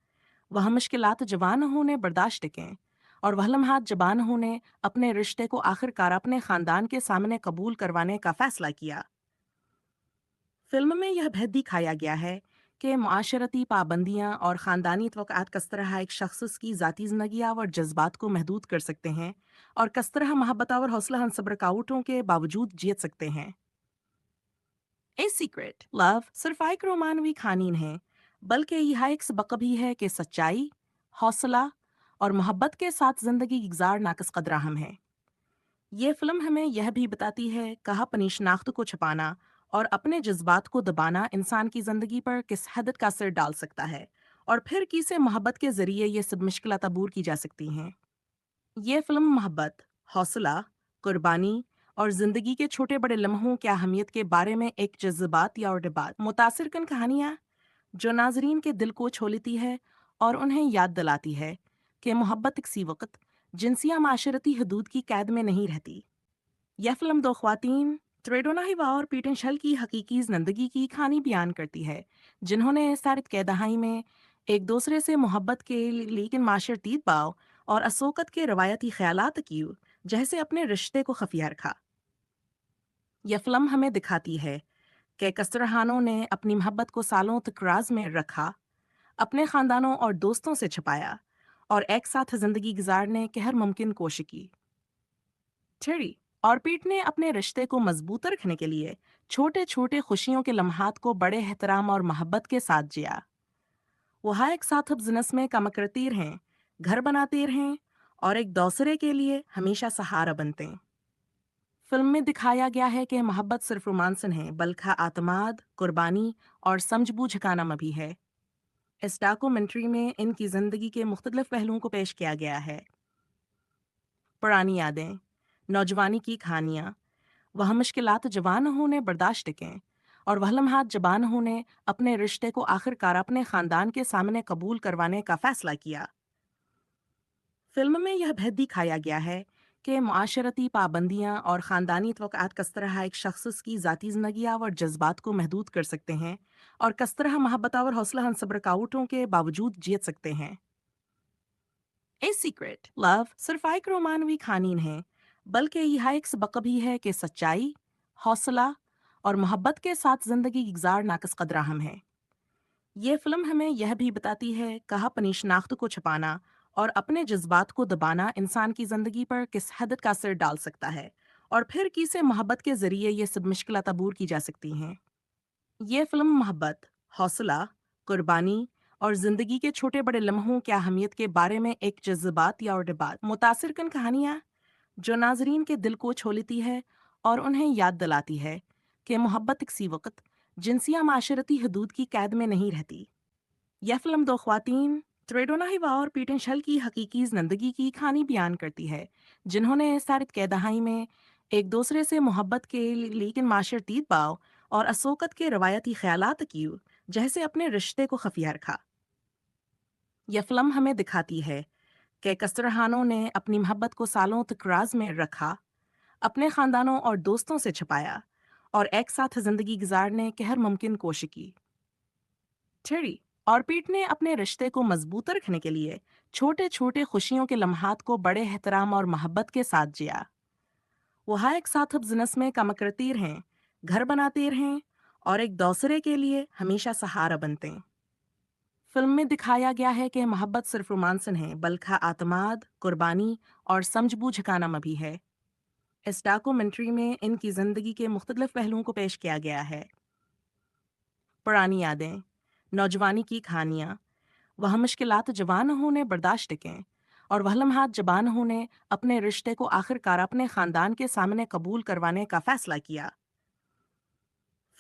वह मुश्किलात जवान होने बर्दाश्त कें और वह लम्हात जबान होने अपने रिश्ते को आखिरकार अपने खानदान के सामने कबूल करवाने का फैसला किया। फिल्म में यह भेद दिखाया गया है कि मुआशरती पाबंदियां और ख़ानदानी तवक़्क़ात किस तरह एक शख्स की ज़ाती ज़िंदगी और जज्बात को महदूद कर सकते हैं और किस तरह मोहब्बत और हौसला हम रुकावटों के बावजूद जीत सकते हैं। ए सीक्रेट लव सिर्फ एक रोमानवी कहानी नहीं बल्कि यह एक सबक भी है कि सच्चाई, हौसला और मोहब्बत के साथ जिंदगी गुजार नाकस कदर हम है। ये फिल्म हमें यह भी बताती है कहाँ अपनी शनाख्त को छुपाना और अपने जज्बात को दबाना इंसान की जिंदगी पर किस हद का असर डाल सकता है, और फिर किसे मोहब्बत के जरिए ये सब मुश्किलात अबूर की जा सकती हैं। ये फिल्म मोहब्बत, हौसला, कुर्बानी और जिंदगी के छोटे बड़े लम्हों की अहमियत के बारे में एक जज्बात या और डिबात मुतासिर कन कहानियाँ जो नाजरीन के दिल को छू लेती है और उन्हें याद दिलाती है कि मोहब्बत किसी वक्त जिनसिया माशरती हदूद की कैद में नहीं रहती। यह फिल्म दो ख्वातीन, त्रेडोना हिवा और पीटन शल की हकीकी जिंदगी की कहानी बयान करती है, जिन्होंने सारित के दहाई में एक दूसरे से मोहब्बत के लेकिन माशरती बाव और असोकत के रवायती ख्यालात की जैसे अपने रिश्ते को खफिया रखा। यह फिल्म हमें दिखाती है कि कसरहानों ने अपनी मोहब्बत को सालों तक राज में रखा, अपने खानदानों और दोस्तों से छुपाया और एक साथ जिंदगी गुजारने की हर मुमकिन कोशिश की। टेरी और पीट ने अपने रिश्ते को मजबूत रखने के लिए छोटे छोटे खुशियों के लम्हात को बड़े एहतराम और मोहब्बत के साथ जिया। वो हर एक साथ अब जिनस में काम करती रहें, घर बनाते रहें और एक दूसरे के लिए हमेशा सहारा बनते हैं। फिल्म में दिखाया गया है कि मोहब्बत सिर्फ रोमांस नहीं बल्कि आत्माद, कुर्बानी और समझबूझ का नाम भी है। इस डॉक्यूमेंट्री में इनकी जिंदगी के मुख्तलिफ पहलुओं को पेश किया गया है। पुरानी यादें, नौजवानी की कहानियाँ, वह मुश्किलात जवान होने बर्दाश्त कें और वह लम्हात जबान होने अपने रिश्ते को आखिरकार अपने खानदान के सामने कबूल करवाने का फैसला किया। फिल्म में यह भेद दिखाया गया है कि मुआशरती पाबंदियां और ख़ानदानी तवक़्क़ात किस तरह एक शख्स की ज़ाती ज़िंदगी और जज्बात को महदूद कर सकते हैं और किस तरह मोहब्बत और हौसला हम रुकावटों के बावजूद जीत सकते हैं। ए सीक्रेट लव सिर्फ एक रोमानवी कहानी है, बल्कि यह एक सबक भी है कि सच्चाई, हौसला और मोहब्बत के साथ जिंदगी गुजार नाकस कदरा हम है। ये फिल्म हमें यह भी बताती है कहाँ अपनी शनाख्त को छुपाना और अपने जज्बात को दबाना इंसान की जिंदगी पर किस हद का असर डाल सकता है, और फिर किसे मोहब्बत के जरिए ये सब मुश्किलात अबूर की जा सकती हैं। ये फिल्म मोहब्बत, हौसला, कुर्बानी और जिंदगी के छोटे बड़े लम्हों की अहमियत के बारे में एक जज्बात या और डिबात मुतासिर कन कहानियाँ जो नाजरीन के दिल को छू लेती है और उन्हें याद दिलाती है कि मोहब्बत किसी वक्त जिनसिया माशरती हदूद की कैद में नहीं रहती। यह फिल्म दो ख्वातीन, त्रेडोना हिवा और पीटन शल की हकीकी जिंदगी की कहानी बयान करती है, जिन्होंने सारित के दहाई में एक दूसरे से मोहब्बत के लेकिन माशरती बाव और असोकत के रवायती ख्यालात की जैसे अपने रिश्ते को खफिया रखा। यह फिल्म हमें दिखाती है कि कसरहानों ने अपनी मोहब्बत को सालों तक राज में रखा, अपने खानदानों और दोस्तों से छुपाया और एक साथ जिंदगी गुजारने की हर मुमकिन कोशिश की। टेरी और पीट ने अपने रिश्ते को मजबूत रखने के लिए छोटे छोटे खुशियों के लम्हात को बड़े एहतराम और मोहब्बत के साथ जिया। वो हर एक साथ अब जिनस में काम करती रहें, घर बनाते रहें और एक दूसरे के लिए हमेशा सहारा बनते हैं। फिल्म में दिखाया गया है कि मोहब्बत सिर्फ रोमांस नहीं बल्कि आत्माद, कुर्बानी और समझबूझ का नाम भी है। इस डॉक्यूमेंट्री में इनकी जिंदगी के मुख्तलिफ पहलुओं को पेश किया गया है। पुरानी यादें, नौजवानी की कहानियाँ, वह मुश्किलात जवान होने बर्दाश्त कें और वह लम्हात जबान होने अपने रिश्ते को आखिरकार अपने खानदान के सामने कबूल करवाने का फैसला किया।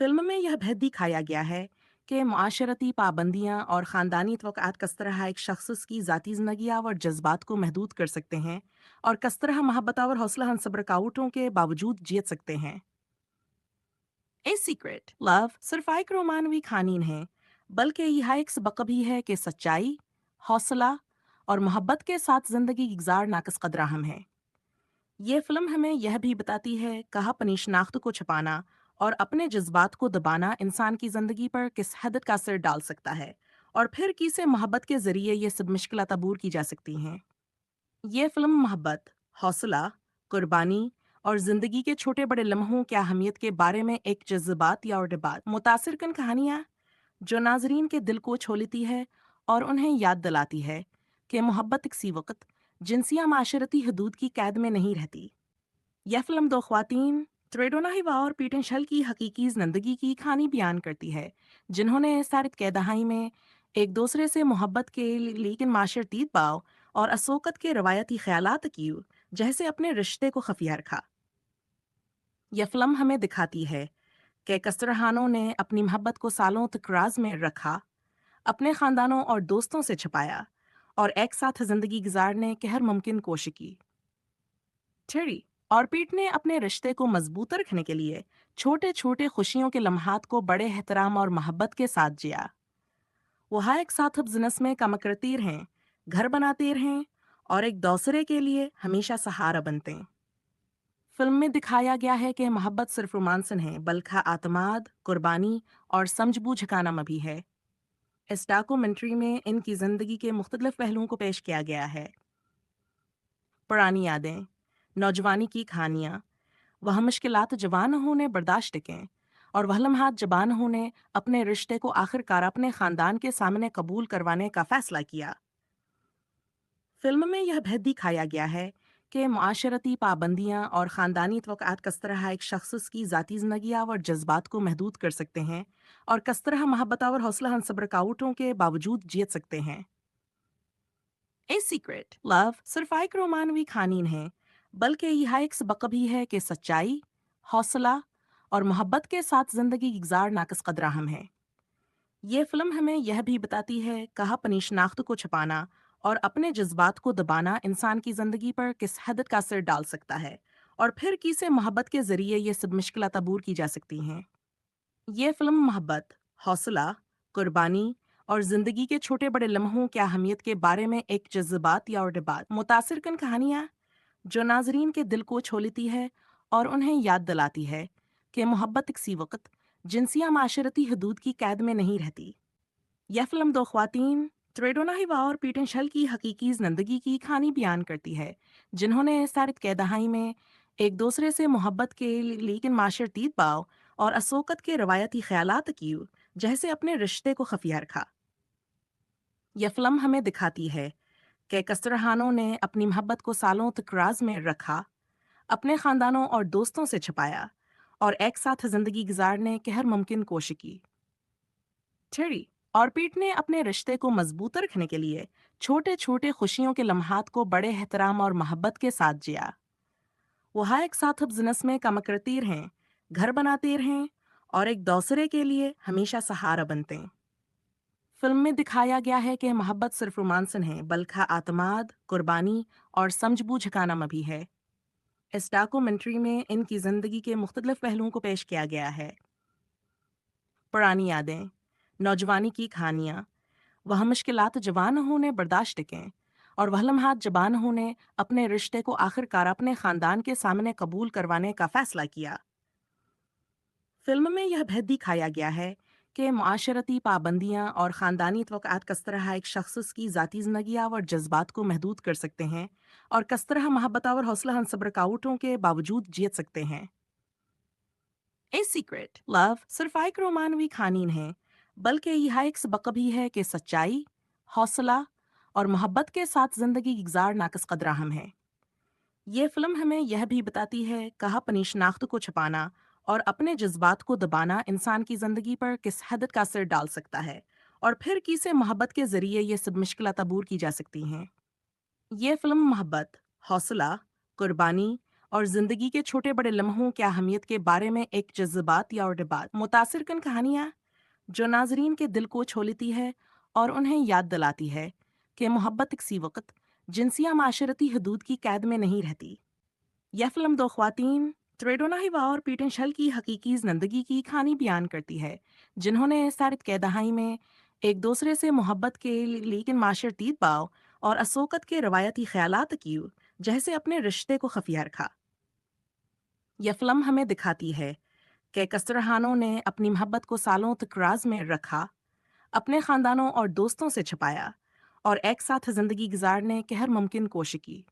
फिल्म में यह भेद दिखाया गया है कि मुआशरती पाबंदियां और ख़ानदानी तवक़्क़ात किस तरह एक शख्स की ज़ाती ज़िंदगी और जज्बात को महदूद कर सकते हैं और किस तरह मोहब्बत और हौसला हम रुकावटों के बावजूद जीत सकते हैं। ए सीक्रेट लव सिर्फ एक रोमानवी कहानी है, बल्कि यह एक सबक भी है कि सच्चाई, हौसला और मोहब्बत के साथ जिंदगी गुजार नाकस कदरा हम है। ये फिल्म हमें यह भी बताती है कहाँ अपनी शनाख्त को छुपाना और अपने जज्बात को दबाना इंसान की जिंदगी पर किस हद का असर डाल सकता है, और फिर किसे मोहब्बत के जरिए ये सब मुश्किलात अबूर की जा सकती हैं। ये फिल्म मोहब्बत, हौसला, कुर्बानी और जिंदगी के छोटे बड़े लम्हों की अहमियत के बारे में एक जज्बात या और डिबात मुतासिर कन कहानियाँ जो नाजरीन के दिल को छू लेती है और उन्हें याद दिलाती है कि मोहब्बत किसी वक्त जिनसिया माशरती हदूद की कैद में नहीं रहती। यह फिल्म दो ख्वातीन, त्रेडोना हिवा और पीटन शल की हकीकी जिंदगी की कहानी बयान करती है, जिन्होंने सारित के दहाई में एक दूसरे से मोहब्बत के लेकिन माशरतीत बाव और असोकत के रवायती ख्यालात की जैसे अपने रिश्ते को खफिया रखा। यह फिल्म हमें दिखाती है कि कसरहानों ने अपनी मोहब्बत को सालों तक राज में रखा, अपने खानदानों और दोस्तों से छुपाया और एक साथ जिंदगी गुजारने की हर मुमकिन कोशिश की। थेरी और पीट ने अपने रिश्ते को मजबूत रखने के लिए छोटे छोटे खुशियों के लम्हात को बड़े एहतराम और मोहब्बत के साथ जिया। वह एक साथ अब जिनस में कम करती रहें, घर बनाते रहें और एक दूसरे के लिए हमेशा सहारा बनते हैं। फिल्म में दिखाया गया है कि मोहब्बत सिर्फ रोमांस नहीं बल्कि आत्माद, कुर्बानी और समझबूझ का नाम भी है। इस डॉक्यूमेंट्री में इनकी जिंदगी के मुख्तलिफ पहलुओं को पेश किया गया है। पुरानी यादें, नौजवानी की कहानियाँ, वह मुश्किलात जवान होने बर्दाश्त टिकें और वह लम्हात जबान होने अपने रिश्ते को आखिरकार अपने खानदान के सामने कबूल करवाने का फैसला किया। फिल्म में यह भेद दिखाया गया है कि मुआशरती पाबंदियां और ख़ानदानी तवक़्क़ात किस तरह एक शख्स की ज़ाती ज़िंदगी और जज्बात को महदूद कर सकते हैं और किस तरह मोहब्बत और हौसला हम रुकावटों के बावजूद जीत सकते हैं। ए सीक्रेट लव सिर्फ एक रोमानवी कहानी है, बल्कि यह एक सबक भी है कि सच्चाई, हौसला और मोहब्बत के साथ ज़िंदगी गुजार नाकस कदरा हम है। ये फिल्म हमें यह भी बताती है कहाँ अपनी शनाख्त को छुपाना और अपने जज्बात को दबाना इंसान की ज़िंदगी पर किस हद का असर डाल सकता है और फिर किसे मोहब्बत के ज़रिए ये सब मुश्किलात अबूर की जा सकती हैं। ये फिल्म मोहब्बत, हौसला, कुर्बानी और ज़िंदगी के छोटे बड़े लम्हों की अहमियत के बारे में एक जज्बात या और डिबात मुतासिर कन कहानियाँ जो नाजरीन के दिल को छू लेती है और उन्हें याद दिलाती है कि मोहब्बत किसी वक्त जिनसिया माशरती हदूद की कैद में नहीं रहती। यह फिल्म दो ख्वातीन त्रेडोना हिवा और पीटन शल की हकीकी जिंदगी की कहानी बयान करती है, जिन्होंने सारित के दहाई में एक दूसरे से मोहब्बत के लेकिन माशरतीत बाव और असोकत के रवायती ख्यालात की जैसे अपने रिश्ते को खफिया रखा। यह फिल्म हमें दिखाती है कि कसरहानों ने अपनी मोहब्बत को सालों तक राज में रखा, अपने खानदानों और दोस्तों से छुपाया और एक साथ जिंदगी गुजारने की हर मुमकिन कोशिश की। थेरी और पीट ने अपने रिश्ते को मजबूत रखने के लिए छोटे छोटे खुशियों के लम्हात को बड़े एहतराम और मोहब्बत के साथ जिया। वह एक साथ अब जिनस में कम करती रहें, घर बनाते रहें और एक दूसरे के लिए हमेशा सहारा बनते हैं। फिल्म में दिखाया गया है कि मोहब्बत सिर्फ रोमांस नहीं बल्कि आत्माद, कुर्बानी और समझबूझ का नाम भी है। इस डॉक्यूमेंट्री में इनकी जिंदगी के मुख्तलिफ पहलुओं को पेश किया गया है। पुरानी यादें, नौजवानी की कहानियाँ, वह मुश्किलात जवान होने बर्दाश्त टिकें और वह लम्हात जबान होने अपने रिश्ते को आखिरकार अपने खानदान के सामने कबूल करवाने का फैसला किया। फिल्म में यह भेद दिखाया गया है कि मुआशरती पाबंदियां और ख़ानदानी तवक़्क़ात किस तरह एक शख्स की ज़ाती ज़िंदगी और जज्बात को महदूद कर सकते हैं और किस तरह मोहब्बत और हौसला हम सब रुकावटों के बावजूद जीत सकते हैं। ए सीक्रेट लव सिर्फ एक रोमानवी कहानी है, बल्कि यह एक सबक भी है कि सच्चाई, हौसला और मोहब्बत के साथ जिंदगी गुजार नाकस कदरा हम है। ये फिल्म हमें यह भी बताती है कहाँ अपनी शनाख्त को छुपाना और अपने जज्बात को दबाना इंसान की जिंदगी पर किस हद का असर डाल सकता है और फिर किसे मोहब्बत के जरिए ये सब मुश्किलात अबूर की जा सकती हैं। ये फिल्म मोहब्बत, हौसला, कुर्बानी और जिंदगी के छोटे बड़े लम्हों की अहमियत के बारे में एक जज्बात या और डिबात मुतासिर कन कहानियाँ जो नाजरीन के दिल को छू लेती है और उन्हें याद दिलाती है कि मोहब्बत किसी वक्त जिनसिया माशरती हदूद की कैद में नहीं रहती। यह फिल्म दो ख्वातीन त्रेडोना हिवा और पीटन शल की हकीकी जिंदगी की कहानी बयान करती है, जिन्होंने सारित के दहाई में एक दूसरे से मोहब्बत के लेकिन माशरतीत बाव और असोकत के रवायती ख्यालात की जैसे अपने रिश्ते को खफिया रखा। यह फिल्म हमें दिखाती है कि कसरहानों ने अपनी मोहब्बत को सालों तक राज में रखा, अपने खानदानों और दोस्तों से छुपाया और एक साथ जिंदगी गुजारने की हर मुमकिन कोशिश की।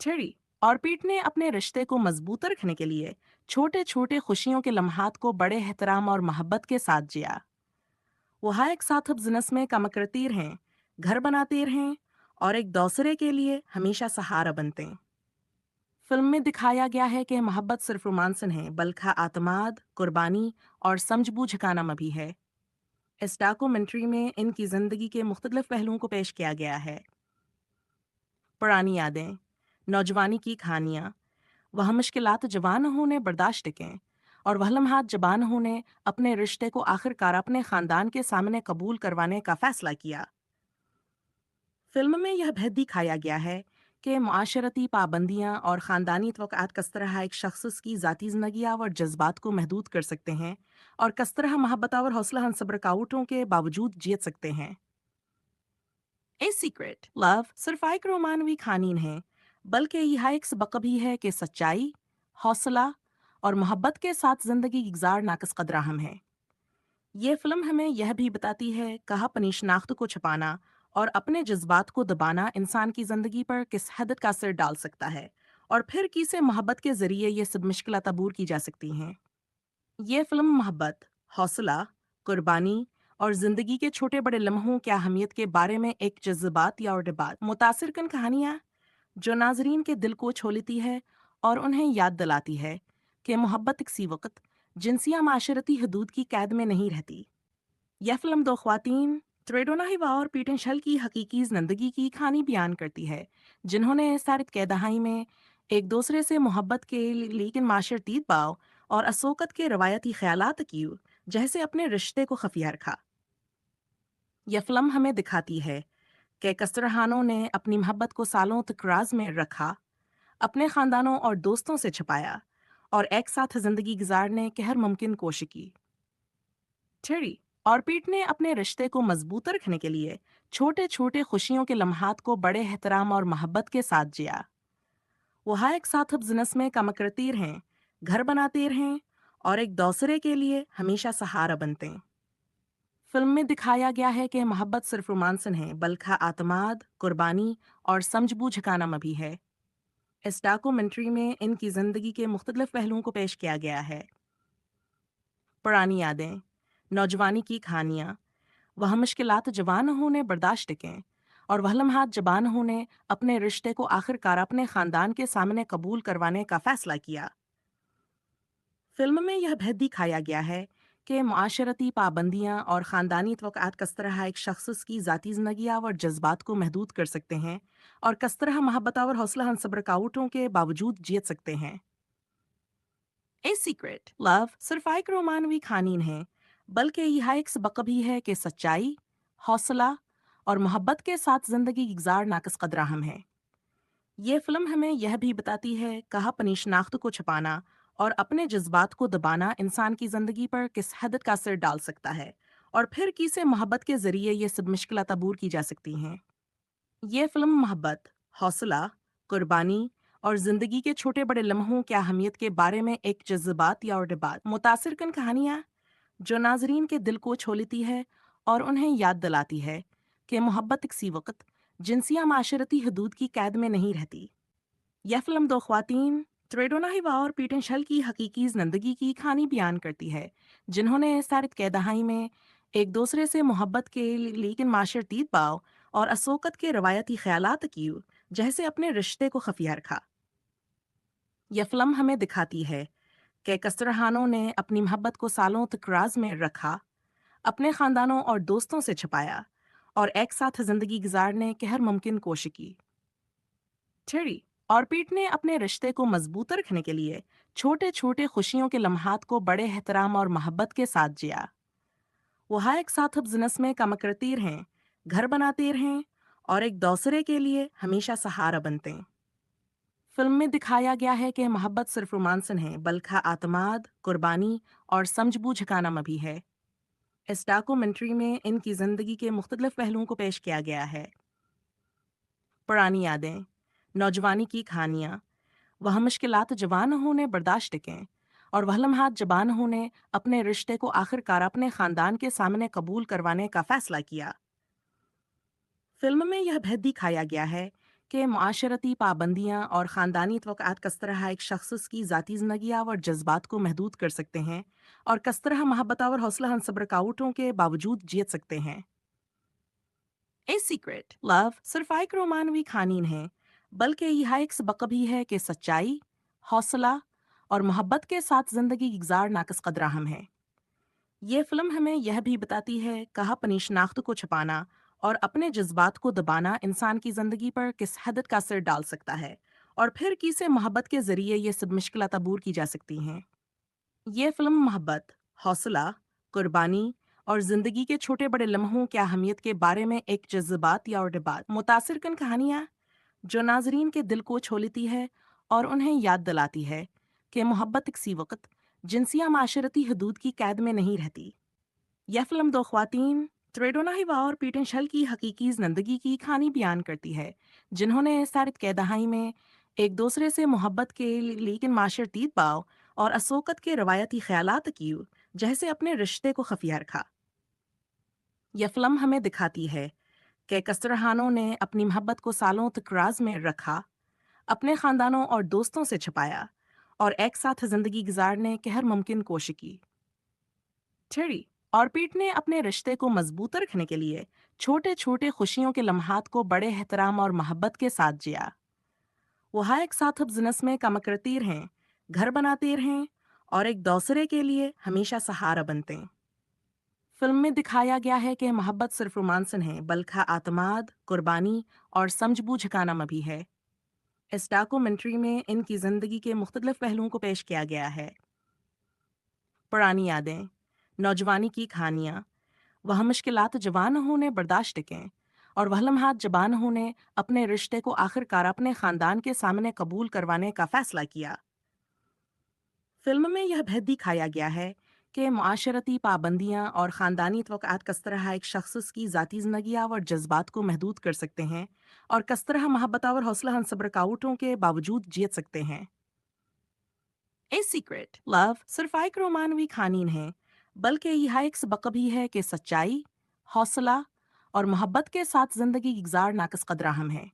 थेरी और पीट ने अपने रिश्ते को मजबूत रखने के लिए छोटे छोटे खुशियों के लम्हात को बड़े एहतराम और मोहब्बत के साथ जिया। वह एक साथ अब जिनस में कम करती रहें, घर बनाते रहें और एक दूसरे के लिए हमेशा सहारा बनते हैं। फिल्म में दिखाया गया है कि मोहब्बत सिर्फ रोमांस नहीं बल्कि आत्माद, कुर्बानी और समझबूझ का नाम भी है। इस डॉक्यूमेंट्री में इनकी जिंदगी के मुख्तलिफ पहलुओं को पेश किया गया है। पुरानी यादें, नौजवानी की कहानियाँ, वह मुश्किलात जवान होने बर्दाश्त टिकें और वह लम्हात जबान होने अपने रिश्ते को आखिरकार अपने खानदान के सामने कबूल करवाने का फैसला किया। फिल्म में यह भेद दिखाया गया है कि मुआशरती पाबंदियां और ख़ानदानी तवक़्क़ात किस तरह एक शख्स की ज़ाती ज़िंदगी और जज्बात को महदूद कर सकते हैं और किस तरह मोहब्बत और हौसला सब्र रुकावटों के बावजूद जीत सकते हैं। ए सीक्रेट लव सिर्फ एक रोमानवी कहानी नहीं बल्कि यह एक सबक भी है कि सच्चाई, हौसला और मोहब्बत के साथ ज़िंदगी गुजार नाकस कदर हम है। ये फिल्म हमें यह भी बताती है कहाँ अपनी शनाख्त को छुपाना और अपने जज्बात को दबाना इंसान की ज़िंदगी पर किस हद का असर डाल सकता है और फिर किसे मोहब्बत के ज़रिए ये सब मुश्किलात अबूर की जा सकती हैं। ये फिल्म मोहब्बत, हौसला, कुर्बानी और ज़िंदगी के छोटे बड़े लम्हों की अहमियत के बारे में एक जज्बात या और डिबात मुतासिर कन कहानियाँ जो नाजरीन के दिल को छू लेती है और उन्हें याद दिलाती है कि मोहब्बत किसी वक्त जिनसिया माशरती हदूद की कैद में नहीं रहती। यह फिल्म दो ख्वातीन त्रेडोना हिवा और पीटन शल की हकीकी जिंदगी की कहानी बयान करती है जिन्होंने सारित के दहाई में एक दूसरे से मोहब्बत के लेकिन माशरती बाव और असोकत के रवायती ख्यालात की जैसे अपने रिश्ते को खफिया रखा। यह फिल्म हमें दिखाती है कि कसरहानों ने अपनी मोहब्बत को सालों तक राज में रखा, अपने खानदानों और दोस्तों से छुपाया और एक साथ जिंदगी गुजारने की हर मुमकिन कोशिश की। टेरी और पीट ने अपने रिश्ते को मजबूत रखने के लिए छोटे छोटे खुशियों के लम्हात को बड़े एहतराम और मोहब्बत के साथ जिया। वो हर एक साथ अब जिनस में कम करती रहें, घर बनाते रहें और एक दूसरे के लिए हमेशा सहारा बनते हैं। फिल्म में दिखाया गया है कि मोहब्बत सिर्फ रोमांस नहीं बल्कि आत्माद, कुर्बानी और समझबूझ का नाम भी है। इस डॉक्यूमेंट्री में इनकी जिंदगी के मुख्तलिफ पहलुओं को पेश किया गया है। पुरानी यादें, नौजवानी की कहानियाँ, वह मुश्किलात जवान होने बर्दाश्त टिकें और वह लम्हात जबान होने अपने रिश्ते को आखिरकार अपने खानदान के सामने कबूल करवाने का फैसला किया। फिल्म में यह भेद दिखाया गया है कि मुआशरती पाबंदियां और ख़ानदानी तवक़्क़ात किस तरह एक शख्स की ज़ाती ज़िंदगी और जज्बात को महदूद कर सकते हैं और किस तरह मोहब्बत और हौसला सब्र रुकावटों के बावजूद जीत सकते हैं। ए सीक्रेट लव सिर्फ एक रोमानवी कहानी नहीं बल्कि यह एक सबक भी है कि सच्चाई, हौसला और मोहब्बत के साथ जिंदगी गुजार नाकस कदर हम है। ये फिल्म हमें यह भी बताती है कहाँ अपनी शनाख्त को छुपाना और अपने जज्बात को दबाना इंसान की जिंदगी पर किस हद का असर डाल सकता है और फिर किसे मोहब्बत के जरिए ये सब मुश्किलात अबूर की जा सकती हैं। ये फिल्म मोहब्बत, हौसला, कुर्बानी और जिंदगी के छोटे बड़े लम्हों की अहमियत के बारे में एक जज्बात या और डिबात मुतासिर कन कहानियाँ जो नाजरीन के दिल को छू लेती है और उन्हें याद दिलाती है कि मोहब्बत किसी वक्त जिनसिया माशरती हदूद की कैद में नहीं रहती। यह फिल्म दो ख्वातीन त्रेडोना हिवा और पीटन शल की हकीकी जिंदगी की कहानी बयान करती है जिन्होंने सारित के दहाई में एक दूसरे से मोहब्बत के लेकिन माशरती बाव और असोकत के रवायती ख्यालात की जैसे अपने रिश्ते को खफिया रखा। यह फिल्म हमें दिखाती है कि कसरहानों ने अपनी मोहब्बत को सालों तक राज में रखा, अपने खानदानों और दोस्तों से छुपाया और एक साथ जिंदगी गुजारने की हर मुमकिन कोशिश की। टेरी और पीट ने अपने रिश्ते को मजबूत रखने के लिए छोटे छोटे खुशियों के लम्हात को बड़े एहतराम और मोहब्बत के साथ जिया। वो हर एक साथ अब जिनस में कम करती रहें, घर बनाते रहें और एक दूसरे के लिए हमेशा सहारा बनते हैं। फिल्म में दिखाया गया है कि मोहब्बत सिर्फ रोमांस नहीं बल्कि आत्माद, कुर्बानी और समझबूझ का नाम भी है। इस डॉक्यूमेंट्री में इनकी जिंदगी के मुख्तलिफ पहलुओं को पेश किया गया है। पुरानी यादें, नौजवानी की कहानियाँ, वह मुश्किलात जवान होने बर्दाश्त टिकें और वह लम्हात जबान होने अपने रिश्ते को आखिरकार अपने खानदान के सामने कबूल करवाने का फैसला किया। फिल्म में यह भेद दिखाया गया है कि मुआशरती पाबंदियां और ख़ानदानी तवक़्क़ात किस तरह एक शख्स की ज़ाती ज़िंदगी और जज्बात को महदूद कर सकते हैं और किस तरह मोहब्बत और हौसला सब्र रुकावटों के बावजूद जीत सकते हैं। ए सीक्रेट लव सिर्फ एक रोमानवी कहानी नहीं बल्कि यह एक सबक भी है कि सच्चाई, हौसला और मोहब्बत के साथ जिंदगी गुजार नाकस कदर हम है। ये फिल्म हमें यह भी बताती है कहाँ अपनी शनाख्त को छुपाना और अपने जज्बात को दबाना इंसान की जिंदगी पर किस हद का असर डाल सकता है, और फिर किसे मोहब्बत के जरिए ये सब मुश्किलात अबूर की जा सकती हैं। ये फिल्म मोहब्बत, हौसला, कुर्बानी और जिंदगी के छोटे बड़े लम्हों की अहमियत के बारे में एक जज्बात या और डिबात मुतासिर कन कहानियाँ जो नाजरीन के दिल को छू लेती है और उन्हें याद दिलाती है कि मोहब्बत किसी वक्त जिनसिया माशरती हदूद की कैद में नहीं रहती। यह फिल्म दो ख्वातीन, त्रेडोना हिवा और पीटन शल की हकीकी जिंदगी की कहानी बयान करती है, जिन्होंने सारित के दहाई में एक दूसरे से मोहब्बत के लेकिन माशरती बाव और असोकत के रवायती ख्यालात की जैसे अपने रिश्ते को खफिया रखा। यह फिल्म हमें दिखाती है कि कसरहानों ने अपनी मोहब्बत को सालों तक राज में रखा, अपने खानदानों और दोस्तों से छुपाया और एक साथ जिंदगी गुजारने की हर मुमकिन कोशिश की। थेरी और पीट ने अपने रिश्ते को मजबूत रखने के लिए छोटे छोटे खुशियों के लम्हात को बड़े एहतराम और मोहब्बत के साथ जिया। वो हर एक साथ अब जिनस में कम करती रहें, घर बनाते रहें और एक दूसरे के लिए हमेशा सहारा बनते हैं। फिल्म में दिखाया गया है कि मोहब्बत सिर्फ रोमांस नहीं बल्कि आत्माद, कुर्बानी और समझबूझ का नाम भी है। इस डॉक्यूमेंट्री में इनकी जिंदगी के मुख्तलिफ पहलुओं को पेश किया गया है। पुरानी यादें, नौजवानी की कहानियाँ, वह मुश्किलात जवान होने बर्दाश्त कें और वह लम्हात जबान होने अपने रिश्ते को आखिरकार अपने खानदान के सामने कबूल करवाने का फैसला किया। फिल्म में यह भेद दिखाया गया है कि मुआशरती पाबंदियां और ख़ानदानी तवक़्क़ात किस तरह एक शख्स की ज़ाती ज़िंदगी और जज्बात को महदूद कर सकते हैं और किस तरह मोहब्बत और हौसला सब्र रुकावटों के बावजूद जीत सकते हैं। ए सीक्रेट लव सिर्फ एक रोमानवी कहानी है, बल्कि यह एक सबक भी है कि सच्चाई, हौसला और मोहब्बत के साथ जिंदगी गुजार नाकस कदर हम है।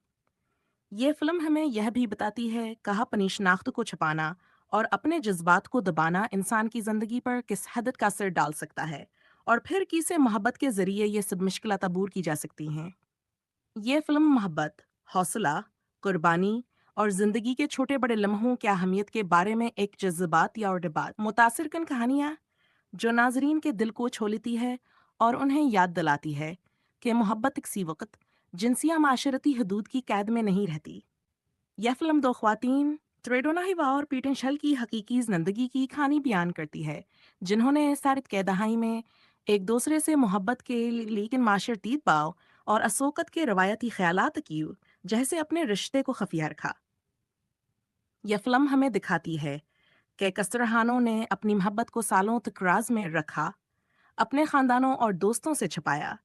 ये फिल्म हमें यह भी बताती है कहाँ अपनी शनाख्त को छुपाना और अपने जज्बात को दबाना इंसान की जिंदगी पर किस हद का असर डाल सकता है, और फिर किसे मोहब्बत के जरिए ये सब मुश्किलात अबूर की जा सकती हैं। ये फिल्म मोहब्बत, हौसला, कुर्बानी और जिंदगी के छोटे बड़े लम्हों की अहमियत के बारे में एक जज्बात या और डिबात मुतासिर कन कहानियाँ जो नाजरीन के दिल को छू लेती है और उन्हें याद दिलाती है कि मोहब्बत किसी वक्त जिनसिया माशरती हदूद की कैद में नहीं रहती। यह फिल्म दो ख्वातीन, त्रेडोना हिवा और पीटन शल की हकीकी जिंदगी की कहानी बयान करती है, जिन्होंने सारित के दहाई में एक दूसरे से मोहब्बत के लेकिन माशरती बाव और असोकत के रवायती ख्यालात की जैसे अपने रिश्ते को खफिया रखा। यह फिल्म हमें दिखाती है कि कसरहानों ने अपनी मोहब्बत को सालों तक राज में रखा, अपने खानदानों और दोस्तों से छुपाया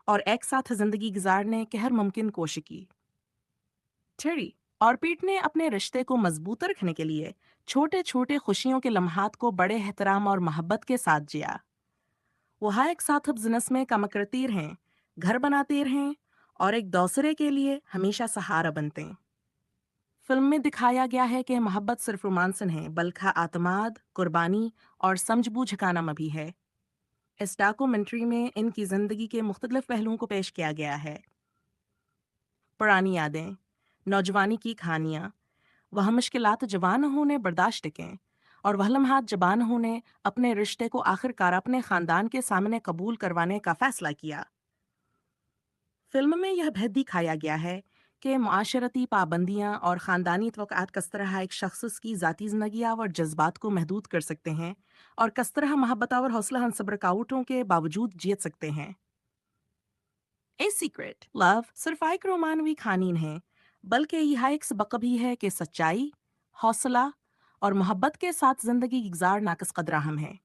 और एक साथ जिंदगी गुजारने की हर मुमकिन कोशिश की। थेरी और पीट ने अपने रिश्ते को मजबूत रखने के लिए छोटे छोटे खुशियों के लम्हात को बड़े एहतराम और मोहब्बत के साथ जिया। वो हर एक साथ अब जिनस में कम करती रहें, घर बनाते रहें और एक दूसरे के लिए हमेशा सहारा बनते हैं। फिल्म में दिखाया गया है कि मोहब्बत सिर्फ रोमांस नहीं बल्कि आत्माद, कुर्बानी और समझबूझ का नाम भी है। इस डॉक्यूमेंट्री में इनकी जिंदगी के मुख्तलिफ पहलुओं को पेश किया गया है। पुरानी यादें, नौजवानी की कहानियाँ, वह मुश्किलात जवान होने बर्दाश्त कें और वह लम्हात जबान होने अपने रिश्ते को आखिरकार अपने खानदान के सामने कबूल करवाने का फैसला किया। फिल्म में यह भेद दिखाया गया है कि मुआशरती पाबंदियां और ख़ानदानी तवक़्क़ात किस तरह एक शख्स की ज़ाती ज़िंदगी और जज्बात को महदूद कर सकते हैं और किस तरह मोहब्बत और हौसला सब्र रुकावटों के बावजूद जीत सकते हैं। ए सीक्रेट लव सिर्फ एक रोमानवी कहानी है, बल्कि यह एक सबक भी है कि सच्चाई, हौसला और मोहब्बत के साथ जिंदगी गुजार नाकस कदर हम है।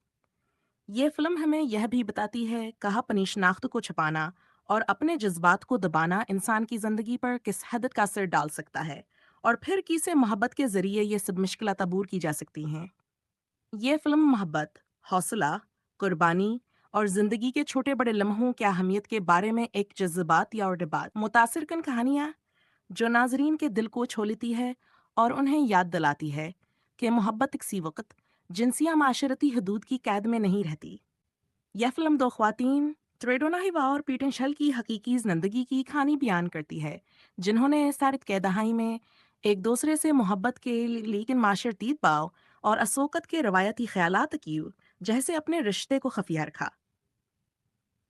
ये फिल्म हमें यह भी बताती है कहाँ अपनी शनाख्त को छुपाना और अपने जज्बात को दबाना इंसान की जिंदगी पर किस हद का असर डाल सकता है, और फिर किसे मोहब्बत के जरिए ये सब मुश्किलात अबूर की जा सकती हैं। ये फिल्म मोहब्बत, हौसला, कुर्बानी और जिंदगी के छोटे बड़े लम्हों की अहमियत के बारे में एक जज्बात या और डिबात मुतासिर कन कहानियाँ जो नाजरीन के दिल को छू लेती है और उन्हें याद दिलाती है कि मोहब्बत किसी वक्त जिनसिया माशरती हदूद की कैद में नहीं रहती। यह फिल्म दो ख्वातीन, تریڈونا ہیوا اور پیٹن شل کی حقیقی زندگی کی کہانی بیان کرتی ہے، جنہوں نے سارت کے دہائی میں ایک دوسرے سے محبت کے لیکن معاشرتی باؤ اور اسوکت کے روایتی خیالات کی جیسے اپنے رشتے کو خفیہ رکھا۔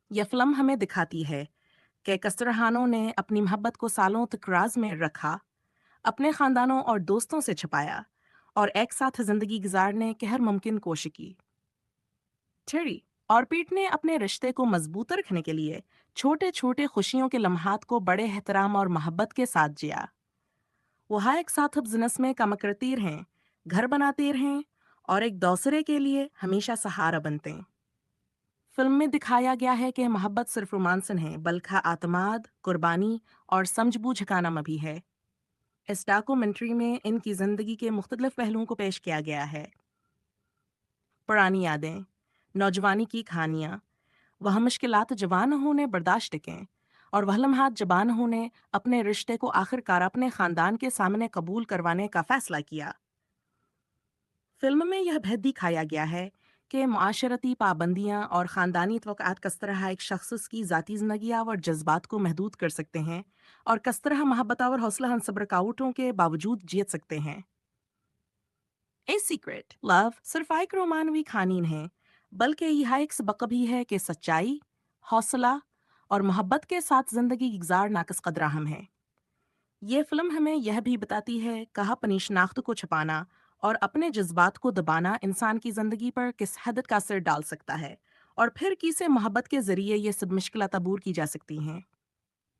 یہ فلم ہمیں دکھاتی ہے کہ کسترہانوں نے اپنی محبت کو سالوں تک راز میں رکھا، اپنے خاندانوں اور دوستوں سے چھپایا اور ایک ساتھ زندگی گزارنے کی ہر ممکن کوشش کی۔ ٹھیری اور پیٹ نے اپنے رشتے کو مضبوط رکھنے کے لیے چھوٹے چھوٹے خوشیوں کے لمحات کو بڑے احترام اور محبت کے ساتھ جیا۔ وہ ہر ایک ساتھ اب زنس میں کام کرتی رہیں، گھر بناتے رہیں اور ایک دوسرے کے لیے ہمیشہ سہارا بنتے ہیں۔ فلم میں دکھایا گیا ہے کہ محبت صرف رومانس نہیں بلکہ اعتماد، قربانی اور سمجھ بوجھ کا نام بھی ہے۔ اس ڈاکومنٹری میں ان کی زندگی کے مختلف پہلوؤں کو پیش کیا گیا ہے۔ پرانی یادیں، نوجوانی کی کہانیاں، وہ مشکلات جوانوں نے برداشت کیں اور وہ لمحات جوانوں نے اپنے رشتے کو آخر کار اپنے خاندان کے سامنے قبول کروانے کا فیصلہ کیا۔ فلم میں یہ بھی دکھایا گیا ہے کہ معاشرتی پابندیاں اور خاندانی توقعات کس طرح ایک شخص کی ذاتی زندگی اور جذبات کو محدود کر سکتے ہیں اور کس طرح محبت اور حوصلہ صبر رکاوٹوں کے باوجود جیت سکتے ہیں۔ اے سیکرٹ لو صرف ایک رومانوی کہانی نہیں بلکہ یہ ایک سبق بھی ہے کہ سچائی، حوصلہ اور محبت کے ساتھ زندگی گزار ناقص قدر اہم ہے۔ یہ فلم ہمیں یہ بھی بتاتی ہے کہ اپنی شناخت کو چھپانا اور اپنے جذبات کو دبانا انسان کی زندگی پر کس حد کا اثر ڈال سکتا ہے اور پھر کیسے محبت کے ذریعے یہ سب مشکلات عبور کی جا سکتی ہیں۔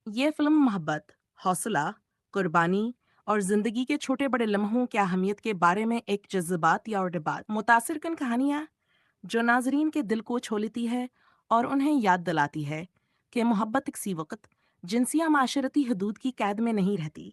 یہ فلم محبت، حوصلہ، قربانی اور زندگی کے چھوٹے بڑے لمحوں کی اہمیت کے بارے میں ایک جذبات یا اور ڈبات متاثر کن کہانیاں جو ناظرین کے دل کو چھو لیتی ہے اور انہیں یاد دلاتی ہے کہ محبت کسی وقت جنسی یا معاشرتی حدود کی قید میں نہیں رہتی۔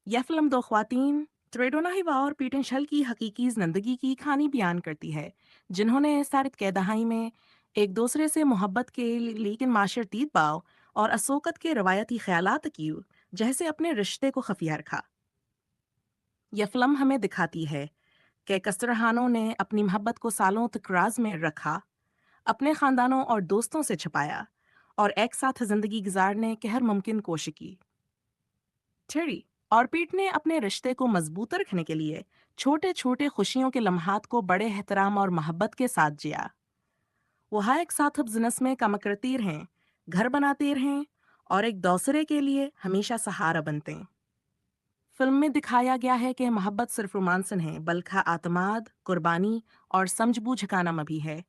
یہ فلم دو خواتین تریڈونا ہیوا اور پیٹن شل کی حقیقی زندگی کی کہانی بیان کرتی ہے، جنہوں نے سارت کے دہائی میں ایک دوسرے سے محبت کے لیکن معاشرتی باؤ اور اسوکت کے روایتی خیالات کی جیسے اپنے رشتے کو خفیہ رکھا۔ یہ فلم ہمیں دکھاتی ہے کہ کسترہانوں نے اپنی محبت کو سالوں تک راز میں رکھا، اپنے خاندانوں اور دوستوں سے چھپایا اور ایک ساتھ زندگی گزارنے کی ہر ممکن کوشش کی۔ ٹھیری اور پیٹ نے اپنے رشتے کو مضبوط رکھنے کے لیے چھوٹے چھوٹے خوشیوں کے لمحات کو بڑے احترام اور محبت کے ساتھ جیا۔ وہ ہر ایک ساتھ اب زنس میں کام کرتی رہیں، گھر بناتے رہیں اور ایک دوسرے کے لیے ہمیشہ سہارا بنتے ہیں۔ فلم میں دکھایا گیا ہے کہ محبت صرف رومانس نہیں بلکہ اعتماد، قربانی اور سمجھ بوجھ کا نام بھی ہے۔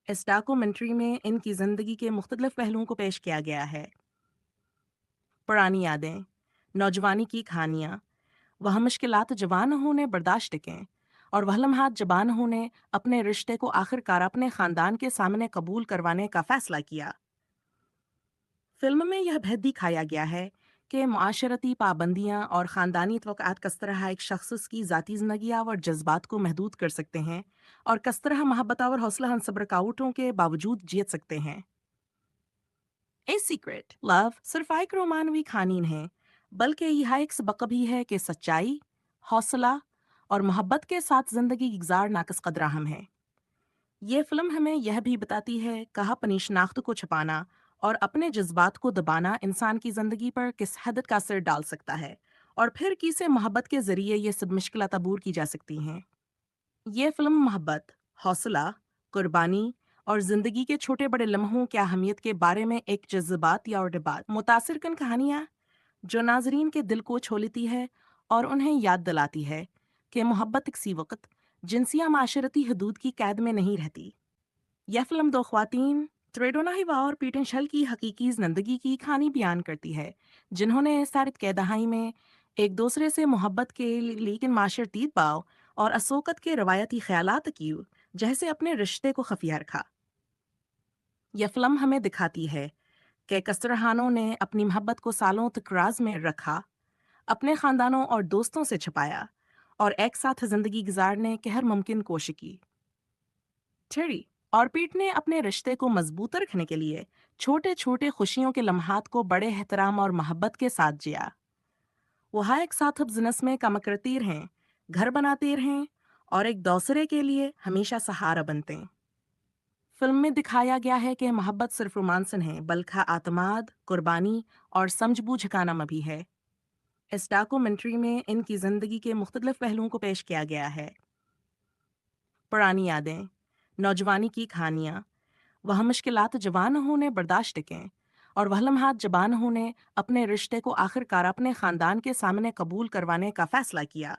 اس ڈاکومنٹری میں ان کی زندگی کے مختلف پہلوؤں کو پیش کیا گیا ہے۔ پرانی یادیں، نوجوانی کی کہانیاں، وہ مشکلات جوانوں نے برداشت کیں اور وہ لمحات جوانوں نے اپنے رشتے کو آخر کار اپنے خاندان کے سامنے قبول کروانے کا فیصلہ کیا۔ فلم میں یہ بھی دکھایا گیا ہے کہ معاشرتی پابندیاں اور خاندانی توقعات کس طرح ایک شخص کی ذاتی زندگی اور جذبات کو محدود کر سکتے ہیں اور کس طرح محبت اور حوصلہ صبر رکاوٹوں کے باوجود جیت سکتے ہیں۔ اے سیکرٹ لو صرف ایک رومانوی کہانی نہیں بلکہ یہ ایک سبق بھی ہے کہ سچائی، حوصلہ اور محبت کے ساتھ زندگی گزار ناقص قدر اہم ہے۔ یہ فلم ہمیں یہ بھی بتاتی ہے کہ اپنی شناخت کو چھپانا اور اپنے جذبات کو دبانا انسان کی زندگی پر کس حد کا اثر ڈال سکتا ہے اور پھر کیسے محبت کے ذریعے یہ سب مشکلات عبور کی جا سکتی ہیں۔ یہ فلم محبت، حوصلہ، قربانی اور زندگی کے چھوٹے بڑے لمحوں کی اہمیت کے بارے میں ایک جذبات یا اور ڈبات متاثر کن کہانیاں جو ناظرین کے دل کو چھو لیتی ہے اور انہیں یاد دلاتی ہے کہ محبت کسی وقت جنسی یا معاشرتی حدود کی قید میں نہیں رہتی۔ یہ فلم دو خواتین تریڈونا ہیوا اور پیٹن شل کی حقیقی زندگی کی کہانی بیان کرتی ہے، جنہوں نے سارت کے دہائی میں ایک دوسرے سے محبت کے لیکن معاشرتی باؤ اور اسوکت کے روایتی خیالات کی جیسے اپنے رشتے کو خفیہ رکھا۔ یہ فلم ہمیں دکھاتی ہے کہ کسترہانوں نے اپنی محبت کو سالوں تک راز میں رکھا، اپنے خاندانوں اور دوستوں سے چھپایا اور ایک ساتھ زندگی گزارنے کی ہر ممکن کوشش کی۔ ٹھیری اور پیٹ نے اپنے رشتے کو مضبوط رکھنے کے لیے چھوٹے چھوٹے خوشیوں کے لمحات کو بڑے احترام اور محبت کے ساتھ جیا۔ وہ ہر ایک ساتھ اب زنس میں کام کرتی رہیں، گھر بناتے رہیں اور ایک دوسرے کے لیے ہمیشہ سہارا بنتے ہیں۔ फिल्म में दिखाया गया है कि मोहब्बत सिर्फ रोमांस नहीं बल्कि आत्माद, कुर्बानी और समझबूझ का नाम भी है। इस डॉक्यूमेंट्री में इनकी जिंदगी के मुख्तलिफ पहलुओं को पेश किया गया है। पुरानी यादें, नौजवानी की कहानियाँ, वह मुश्किलात जवान होने बर्दाश्त कें और वह लम्हात जबान होने अपने रिश्ते को आखिरकार अपने खानदान के सामने कबूल करवाने का फैसला किया।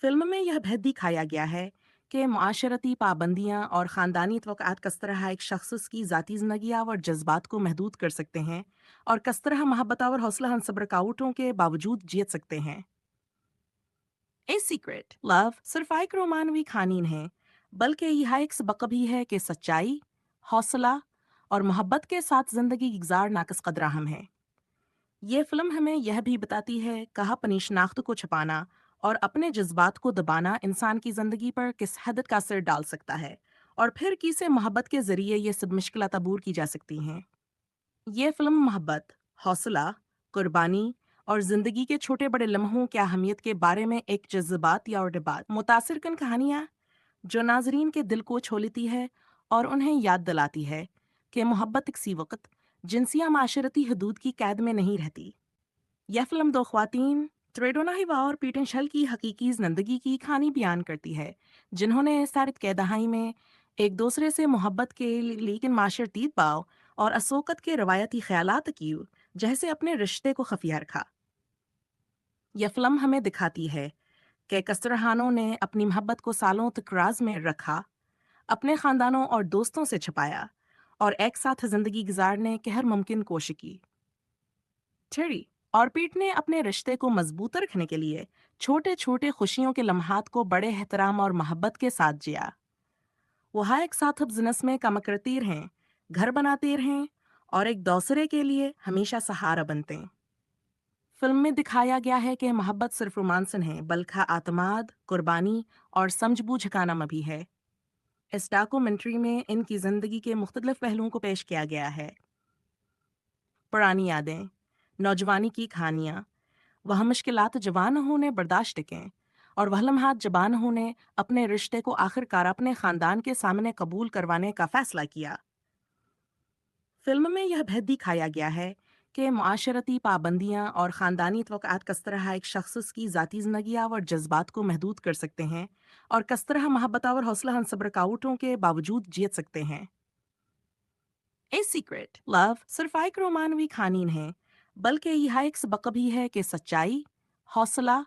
फिल्म में यह भेद दिखाया गया है कि मुआशरती पाबंदियां और ख़ानदानी तवक़्क़ात किस तरह एक शख्स की ज़ाती ज़िंदगी और जज्बात को महदूद कर सकते हैं और किस तरह मोहब्बत और हौसला हम रुकावटों के बावजूद जीत सकते हैं। ए सीक्रेट लव सिर्फ एक रोमानवी कहानी नहीं बल्कि यह एक सबक भी है कि सच्चाई, हौसला और मोहब्बत के साथ ज़िंदगी गुजार नाकस कदरा हम है। ये फिल्म हमें यह भी बताती है कहाँ अपनी शनाख्त को छुपाना और अपने जज्बात को दबाना इंसान की ज़िंदगी पर किस हद का असर डाल सकता है और फिर किसे मोहब्बत के ज़रिए ये सब मुश्किलात अबूर की जा सकती हैं। ये फिल्म मोहब्बत, हौसला, कुर्बानी और ज़िंदगी के छोटे बड़े लम्हों की अहमियत के बारे में एक जज्बात या और डिबात मुतासिर कन कहानियाँ जो नाजरीन के दिल को छू लेती है और उन्हें याद दिलाती है कि मोहब्बत किसी वक्त जिनसिया माशरती हदूद की कैद में नहीं रहती। यह फिल्म दो ख्वातीन त्रेडोना हिवा और पीटन शल की हकीकी जिंदगी की कहानी बयान करती है जिन्होंने सारित के दहाई में एक दूसरे से मोहब्बत के लेकिन माशरती बाव और असोकत के रवायती ख्यालात की जैसे अपने रिश्ते को खफिया रखा। यह फिल्म हमें दिखाती है कि कसरहानों ने अपनी मोहब्बत को सालों तक राज में रखा, अपने खानदानों और दोस्तों से छुपाया और एक साथ जिंदगी गुजारने की हर मुमकिन कोशिश की। टेरी और पीट ने अपने रिश्ते को मजबूत रखने के लिए छोटे छोटे खुशियों के लम्हात को बड़े एहतराम और मोहब्बत के साथ जिया। वह एक साथ अब जिनस में कम करती रहें, घर बनाते रहें और एक दूसरे के लिए हमेशा सहारा बनते हैं। फिल्म में दिखाया गया है कि मोहब्बत सिर्फ रोमांस नहीं बल्कि आत्माद, कुर्बानी और समझबूझ का नाम भी है। इस डॉक्यूमेंट्री में इनकी जिंदगी के मुख्तलिफ पहलुओं को पेश किया गया है। पुरानी यादें, नौजवानी की कहानियाँ, वह मुश्किलात जवान होने बर्दाश्त कें और वह लम्हात जबान होने अपने रिश्ते को आखिरकार अपने खानदान के सामने कबूल करवाने का फैसला किया। फिल्म में यह भेद दिखाया गया है कि मुआशरती पाबंदियां और ख़ानदानी तवक़्क़ात किस तरह एक शख्स की ज़ाती ज़िंदगी और जज्बात को महदूद कर सकते हैं और किस तरह मोहब्बत और हौसला हम सब रुकावटों के बावजूद जीत सकते हैं। ए सीक्रेट लव सिर्फ एक रोमानवी कहानी नहीं बल्कि यह एक सबक भी है कि सच्चाई, हौसला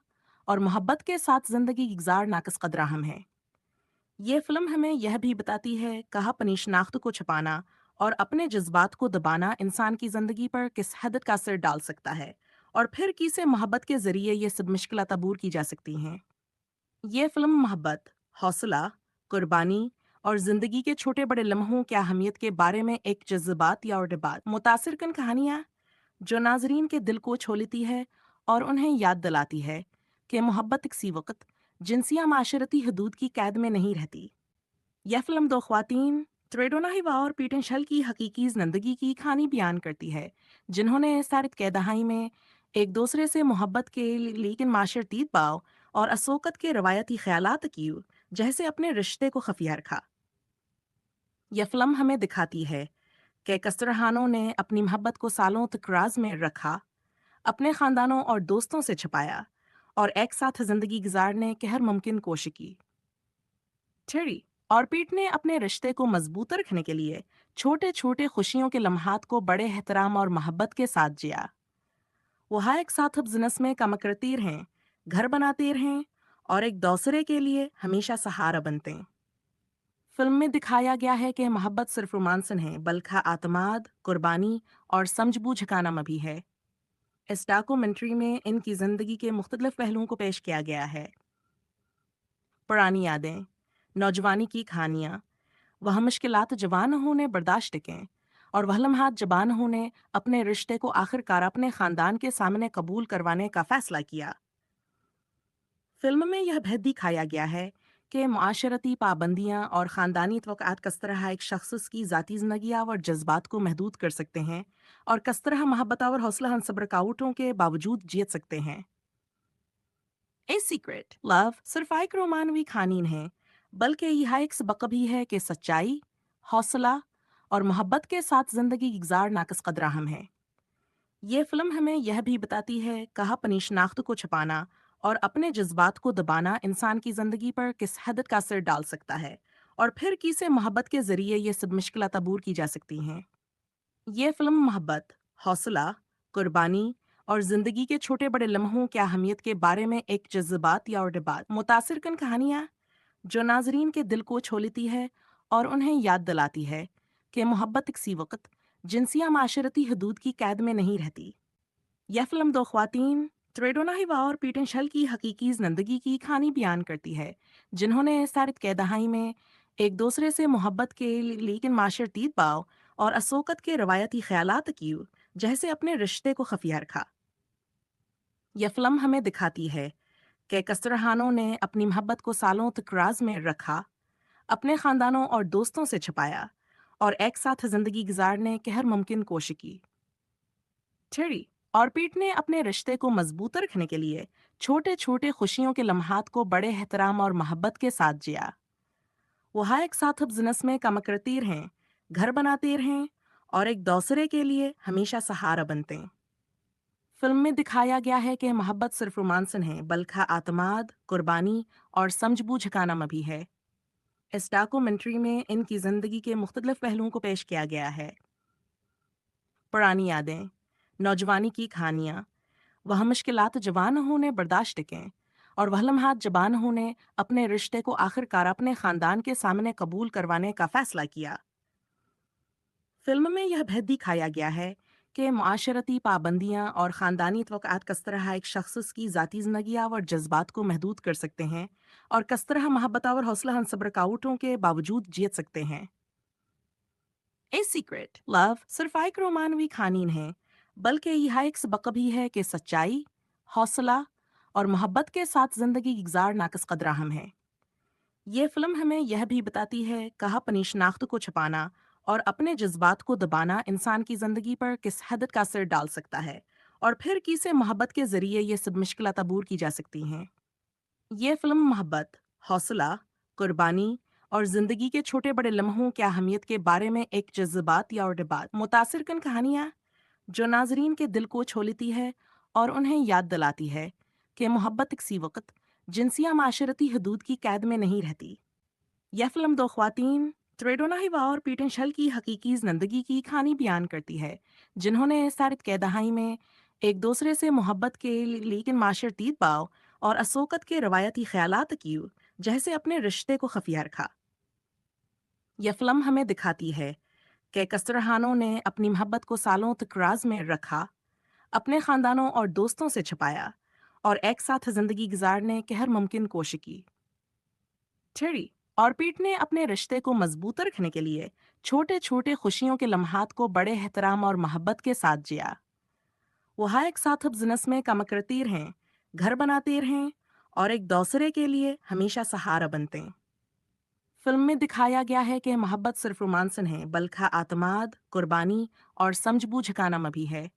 और मोहब्बत के साथ जिंदगी गुजार नाकस कदरा हम है। ये फिल्म हमें यह भी बताती है कहाँ अपनी शनाख्त को छुपाना और अपने जज्बात को दबाना इंसान की जिंदगी पर किस हद का असर डाल सकता है और फिर किसे मोहब्बत के जरिए ये सब मुश्किलात अबूर की जा सकती हैं। ये फिल्म मोहब्बत, हौसला, कुर्बानी और जिंदगी के छोटे बड़े लम्हों की अहमियत के बारे में एक जज्बात या और डिबात मुतासिर कन कहानियाँ जो नाजरीन के दिल को छू लेती है और उन्हें याद दिलाती है कि मोहब्बत किसी वक्त जिनसिया माशरती हदूद की कैद में नहीं रहती। यह फिल्म दो ख्वातीन त्रेडोना हिवा और पीटन शल की हकीकी जिंदगी की कहानी बयान करती है जिन्होंने सारित के दहाई में एक दूसरे से मोहब्बत के लेकिन माशरती बाव और असोकत के रवायती ख्यालात की जैसे अपने रिश्ते को खफिया रखा। यह फिल्म हमें दिखाती है कि कसरहानों ने अपनी मोहब्बत को सालों तक राज में रखा, अपने खानदानों और दोस्तों से छुपाया और एक साथ जिंदगी गुजारने की हर मुमकिन कोशिश की। टेरी और पीट ने अपने रिश्ते को मजबूत रखने के लिए छोटे छोटे खुशियों के लम्हात को बड़े एहतराम और मोहब्बत के साथ जिया। वह एक साथ अब जिनस में कम करती रहें, घर बनाते रहें और एक दूसरे के लिए हमेशा सहारा बनते हैं। फिल्म में दिखाया गया है कि मोहब्बत सिर्फ रोमांस नहीं बल्कि आत्माद, कुर्बानी और समझबूझ का नाम भी है। इस डॉक्यूमेंट्री में इनकी जिंदगी के मुख्तलिफ पहलुओं को पेश किया गया है। पुरानी यादें, नौजवानी की कहानियाँ, वह मुश्किलात जवान होने बर्दाश्त कें और वह लम्हात जबान होने अपने रिश्ते को आखिरकार अपने खानदान के सामने कबूल करवाने का फैसला किया। फिल्म में यह भेद दिखाया गया है कि मुआशरती पाबंदियां और ख़ानदानी तवक़्क़ात किस तरह एक शख्स की ज़ाती ज़िंदगी और जज्बात को महदूद कर सकते हैं और किस तरह मोहब्बत और हौसला हम सब रुकावटों के बावजूद जीत सकते हैं। ए सीक्रेट लव सिर्फ एक रोमानवी कहानी नहीं बल्कि यह एक सबक भी है कि सच्चाई, हौसला और मोहब्बत के साथ ज़िंदगी गुजार नाकस कदरा हम है। ये फिल्म हमें यह भी बताती है कहाँ अपनी शनाख्त को छुपाना और अपने जज्बात को दबाना इंसान की ज़िंदगी पर किस हद का असर डाल सकता है, और फिर किसे मोहब्बत के ज़रिए ये सब मुश्किलात अबूर की जा सकती हैं। ये फिल्म मोहब्बत, हौसला, कुर्बानी और ज़िंदगी के छोटे बड़े लम्हों की अहमियत के बारे में एक जज्बात या और डिबात मुतासिर कन कहानियाँ जो नाजरीन के दिल को छू लेती है और उन्हें याद दिलाती है कि मोहब्बत किसी वक्त जिनसिया माशरती हदूद की कैद में नहीं रहती। यह फिल्म दो ख्वातीन, त्रेडोना हिवा और पीटन शल की हकीकी जिंदगी की कहानी बयान करती है, जिन्होंने सारित के दहाई में एक दूसरे से मोहब्बत के लेकिन माशरती बाव और असोकत के रवायती ख्यालात की जैसे अपने रिश्ते को खफिया रखा। यह फिल्म हमें दिखाती है कि कसरहानों ने अपनी मोहब्बत को सालों तक राज में रखा, अपने खानदानों और दोस्तों से छुपाया और एक साथ जिंदगी गुजारने की हर मुमकिन कोशिश की। टेरी और पीट ने अपने रिश्ते को मजबूत रखने के लिए छोटे छोटे खुशियों के लम्हात को बड़े एहतराम और मोहब्बत के साथ जिया। वह एक साथ अब जिनस में कम करती रहें, घर बनाते रहें और एक दूसरे के लिए हमेशा सहारा बनते हैं। फिल्म में दिखाया गया है कि मोहब्बत सिर्फ रोमांस नहीं बल्कि आत्माद, कुर्बानी और समझबूझ का नाम भी है। इस डॉक्यूमेंट्री में इनकी जिंदगी के मुख्तलिफ पहलुओं को पेश किया गया है। पुरानी यादें, नौजवानी की कहानियाँ, वह मुश्किलात जवान होने बर्दाश्त कें और वह लम्हात जबान होने अपने रिश्ते को आखिरकार अपने खानदान के सामने कबूल करवाने का फैसला किया। फिल्म में यह भेद दिखाया गया है कि मुआशरती पाबंदियां और ख़ानदानी तवक़्क़ात किस तरह एक शख्स की ज़ाती ज़िंदगी और जज्बात को महदूद कर सकते हैं और किस तरह मोहब्बत और हौसला हम सब रुकावटों के बावजूद जीत सकते हैं। ए सीक्रेट लव सिर्फ एक रोमानवी कहानी नहीं, बल्कि यह एक सबक भी है कि सच्चाई, हौसला और मोहब्बत के साथ ज़िंदगी गुजार नाकस कदरा हम है। ये फिल्म हमें यह भी बताती है कहाँ अपनी शनाख्त को छुपाना और अपने जज्बात को दबाना इंसान की ज़िंदगी पर किस हद का असर डाल सकता है, और फिर किसे मोहब्बत के ज़रिए ये सब मुश्किलात अबूर की जा सकती हैं। ये फिल्म मोहब्बत, हौसला, कुर्बानी और ज़िंदगी के छोटे बड़े लम्हों की अहमियत के बारे में एक जज्बात या और डिबात मुतासिर कन कहानियाँ जो नाजरीन के दिल को छू लेती है और उन्हें याद दिलाती है कि मोहब्बत किसी वक्त जिनसिया माशरती हदूद की कैद में नहीं रहती। यह फिल्म दो ख्वातीन, त्रेडोना हिवा और पीटन शल की हकीकी जिंदगी की कहानी बयान करती है, जिन्होंने सारित के दहाई में एक दूसरे से मोहब्बत के लेकिन माशरती बाव और असोकत के रवायती ख्यालात की जैसे अपने रिश्ते को खफिया रखा। यह फिल्म हमें दिखाती है कि कसरहानों ने अपनी मोहब्बत को सालों तक राज में रखा, अपने खानदानों और दोस्तों से छुपाया और एक साथ जिंदगी गुजारने की हर मुमकिन कोशिश की। टेरी और पीट ने अपने रिश्ते को मजबूत रखने के लिए छोटे छोटे खुशियों के लम्हात को बड़े एहतराम और मोहब्बत के साथ जिया। वह एक साथ अब जिनस में कम करती रहें, घर बनाते रहें और एक दूसरे के लिए हमेशा सहारा बनते हैं। फिल्म में दिखाया गया है कि मोहब्बत सिर्फ रोमांस नहीं बल्कि आत्माद, कुर्बानी और समझबूझ का नाम भी है।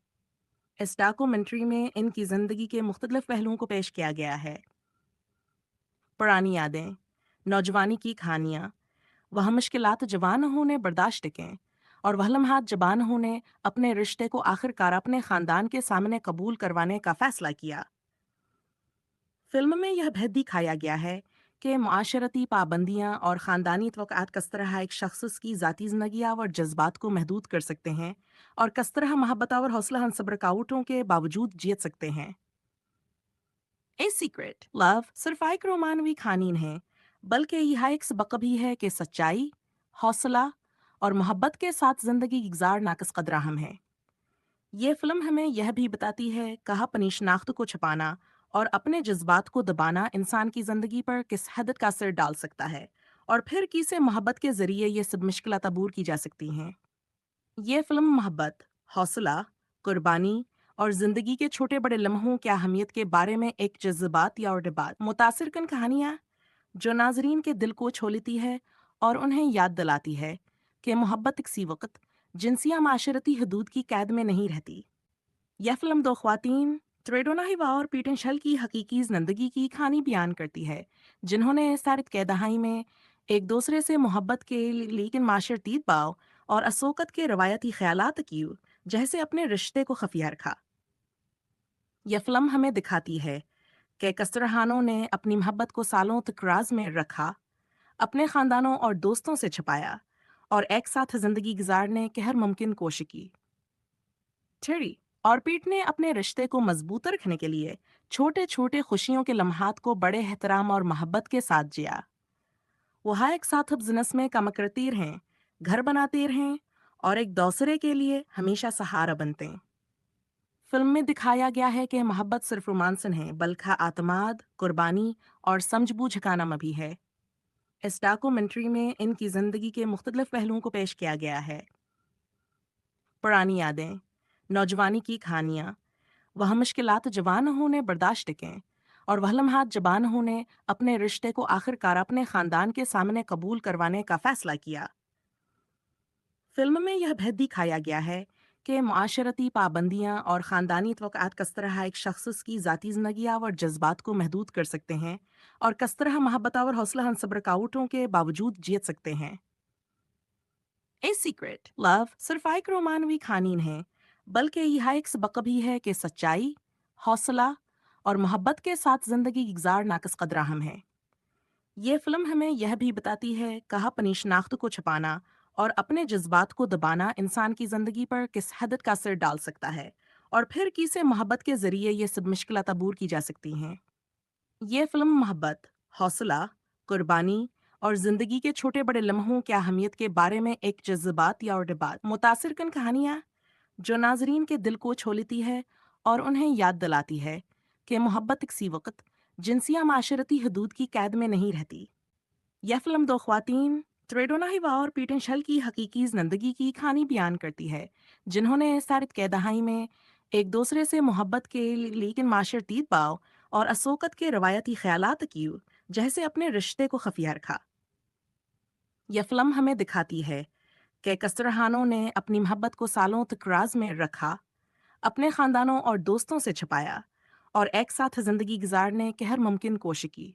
इस डॉक्यूमेंट्री में इनकी जिंदगी के मुख्तलिफ पहलुओं को पेश किया गया है। पुरानी यादें, नौजवानी की कहानियाँ, वह मुश्किलात जवान होने बर्दाश्त कें और वह लम्हात जबान होने अपने रिश्ते को आखिरकार अपने खानदान के सामने कबूल करवाने का फैसला किया। फिल्म में यह भेद दिखाया गया है कि मुआशरती पाबंदियां और ख़ानदानी तवक़्क़ात किस तरह एक शख्स की ज़ाती ज़िंदगी और जज्बात को महदूद कर सकते हैं और किस तरह मोहब्बत और हौसला हम सब रुकावटों के बावजूद जीत सकते हैं। ए सीक्रेट लव सिर्फ एक रोमानवी कहानी नहीं, बल्कि यह एक सबक भी है कि सच्चाई, हौसला और मोहब्बत के साथ ज़िंदगी गुजार नाकस कदरा हम है। ये फिल्म हमें यह भी बताती है कहाँ अपनी शनाख्त को छुपाना और अपने जज्बात को दबाना इंसान की ज़िंदगी पर किस हद का असर डाल सकता है, और फिर किसे मोहब्बत के ज़रिए ये सब मुश्किलात अबूर की जा सकती हैं। ये फिल्म मोहब्बत, हौसला, कुर्बानी और ज़िंदगी के छोटे बड़े लम्हों की अहमियत के बारे में एक जज्बात या और डिबात मुतासिर कन कहानियाँ जो नाजरीन के दिल को छू लेती है और उन्हें याद दिलाती है कि मोहब्बत किसी वक्त जिनसिया माशरती हदूद की कैद में नहीं रहती। यह फिल्म दो ख्वातीन, त्रेडोनाहिवा और पीटनशल की हकीकी जिंदगी की कहानी बयान करती है, जिन्होंने सारित के दहाई में एक दूसरे से मोहब्बत के लेकिन माशरतीत बाव और असोकत के रवायती ख्यालात की जैसे अपने रिश्ते को खफिया रखा। यह फिल्म हमें दिखाती है कि कसरहानों ने अपनी मोहब्बत को सालों तक राज में रखा, अपने खानदानों और दोस्तों से छुपाया और एक साथ जिंदगी गुजारने की हर मुमकिन कोशिश की। टेरी और पीट ने अपने रिश्ते को मजबूत रखने के लिए छोटे छोटे खुशियों के लम्हात को बड़े एहतराम और मोहब्बत के साथ जिया। वो हर एक साथ अब जिनस में काम करती रहें, घर बनाते रहें और एक दूसरे के लिए हमेशा सहारा बनते हैं। फिल्म में दिखाया गया है कि मोहब्बत सिर्फ रोमांस नहीं बल्कि आत्माद, कुर्बानी और समझबूझ का नाम भी है। इस डॉक्यूमेंट्री में इनकी जिंदगी के मुख्तलिफ पहलुओं को पेश किया गया है। पुरानी यादें, नौजवानी की कहानियाँ, वह मुश्किलात जवान होने बर्दाश्त कें और वह लम्हात जबान होने अपने रिश्ते को आखिरकार अपने खानदान के सामने कबूल करवाने का फैसला किया। फिल्म में यह भेद दिखाया गया है कि मुआशरती पाबंदियां और ख़ानदानी तवक़्क़ात किस तरह एक शख्स की ज़ाती ज़िंदगी और जज्बात को महदूद कर सकते हैं और किस तरह मोहब्बत और हौसला हम रुकावटों के बावजूद जीत सकते हैं। ए सीक्रेट लव सिर्फ एक रोमानवी कहानी नहीं, बल्कि यह एक सबक भी है कि सच्चाई, हौसला और मोहब्बत के साथ ज़िंदगी गुजार नाकस कदरा हम है। ये फिल्म हमें यह भी बताती है कहाँ अपनी शनाख्त को छुपाना और अपने जज्बात को दबाना इंसान की ज़िंदगी पर किस हद का असर डाल सकता है और फिर किसे मोहब्बत के ज़रिए ये सब मुश्किलात अबूर की जा सकती हैं। ये फिल्म मोहब्बत, हौसला, कुर्बानी और ज़िंदगी के छोटे बड़े लम्हों की अहमियत के बारे में एक जज्बात या और डिबात मुतासिर कन कहानियाँ जो नाजरीन के दिल को छू लेती है और उन्हें याद दिलाती है कि मोहब्बत किसी वक्त जिनसिया माशरती हदूद की कैद में नहीं रहती। यह फिल्म दो ख्वातीन त्रेडोनाहिवा और पीटनशल की हकीकी जिंदगी की कहानी बयान करती है, जिन्होंने सारित के दहाई में एक दूसरे से मोहब्बत के लेकिन माशरतीत बाव और असोकत के रवायती ख्यालात की जैसे अपने रिश्ते को खफिया रखा। यह फिल्म हमें दिखाती है कि कसरहानों ने अपनी मोहब्बत को सालों तक राज में रखा, अपने खानदानों और दोस्तों से छुपाया और एक साथ जिंदगी गुजारने की हर मुमकिन कोशिश की।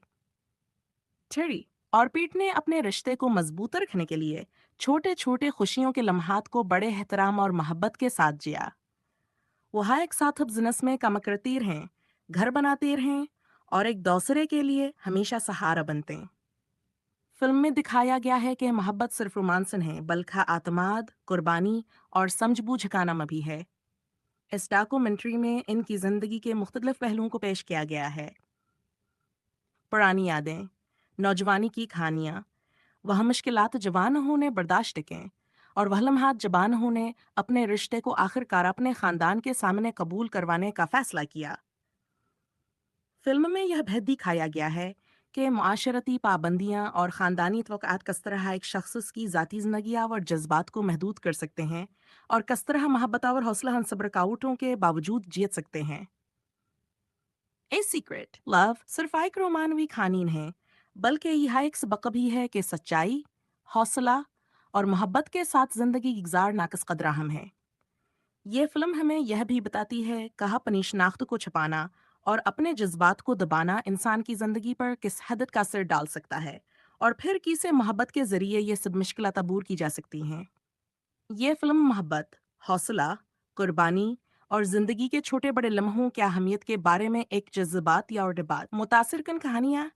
टेरी और पीट ने अपने रिश्ते को मजबूत रखने के लिए छोटे छोटे खुशियों के लम्हात को बड़े एहतराम और मोहब्बत के साथ जिया। वो हर एक साथ अब जिनस में काम करती रहें, घर बनाते रहें और एक दूसरे के लिए हमेशा सहारा बनते हैं। फिल्म में दिखाया गया है कि मोहब्बत सिर्फ रोमांस नहीं बल्कि आत्माद, कुर्बानी और समझबूझ का नाम भी है। इस डॉक्यूमेंट्री में इनकी जिंदगी के मुख्तलिफ पहलुओं को पेश किया गया है। पुरानी यादें, नौजवानी की कहानियाँ, वह मुश्किलात जवान होने बर्दाश्त कें और वह लम्हात जबान होने अपने रिश्ते को आखिरकार अपने खानदान के सामने कबूल करवाने का फैसला किया। फिल्म में यह भेद दिखाया गया है कि मुआशरती पाबंदियां और ख़ानदानी तवक़्क़ात किस तरह एक शख्स की ज़ाती ज़िंदगी और जज्बात को महदूद कर सकते हैं और किस तरह मोहब्बत और हौसला हम रुकावटों के बावजूद जीत सकते हैं। ए सीक्रेट लव सिर्फ एक रोमानवी कहानी नहीं, बल्कि यह एक सबक भी है कि सच्चाई, हौसला और मोहब्बत के साथ जिंदगी गुजार नाकस कदरा हम है। ये फिल्म हमें यह भी बताती है कहाँ अपनी शनाख्त को छुपाना और अपने जज्बात को दबाना इंसान की जिंदगी पर किस हद का असर डाल सकता है और फिर किसे मोहब्बत के जरिए ये सब मुश्किलात अबूर की जा सकती हैं। ये फिल्म मोहब्बत, हौसला, कुर्बानी और जिंदगी के छोटे बड़े लम्हों की अहमियत के बारे में एक जज्बात या और डिबात मुतासिर कन कहानियाँ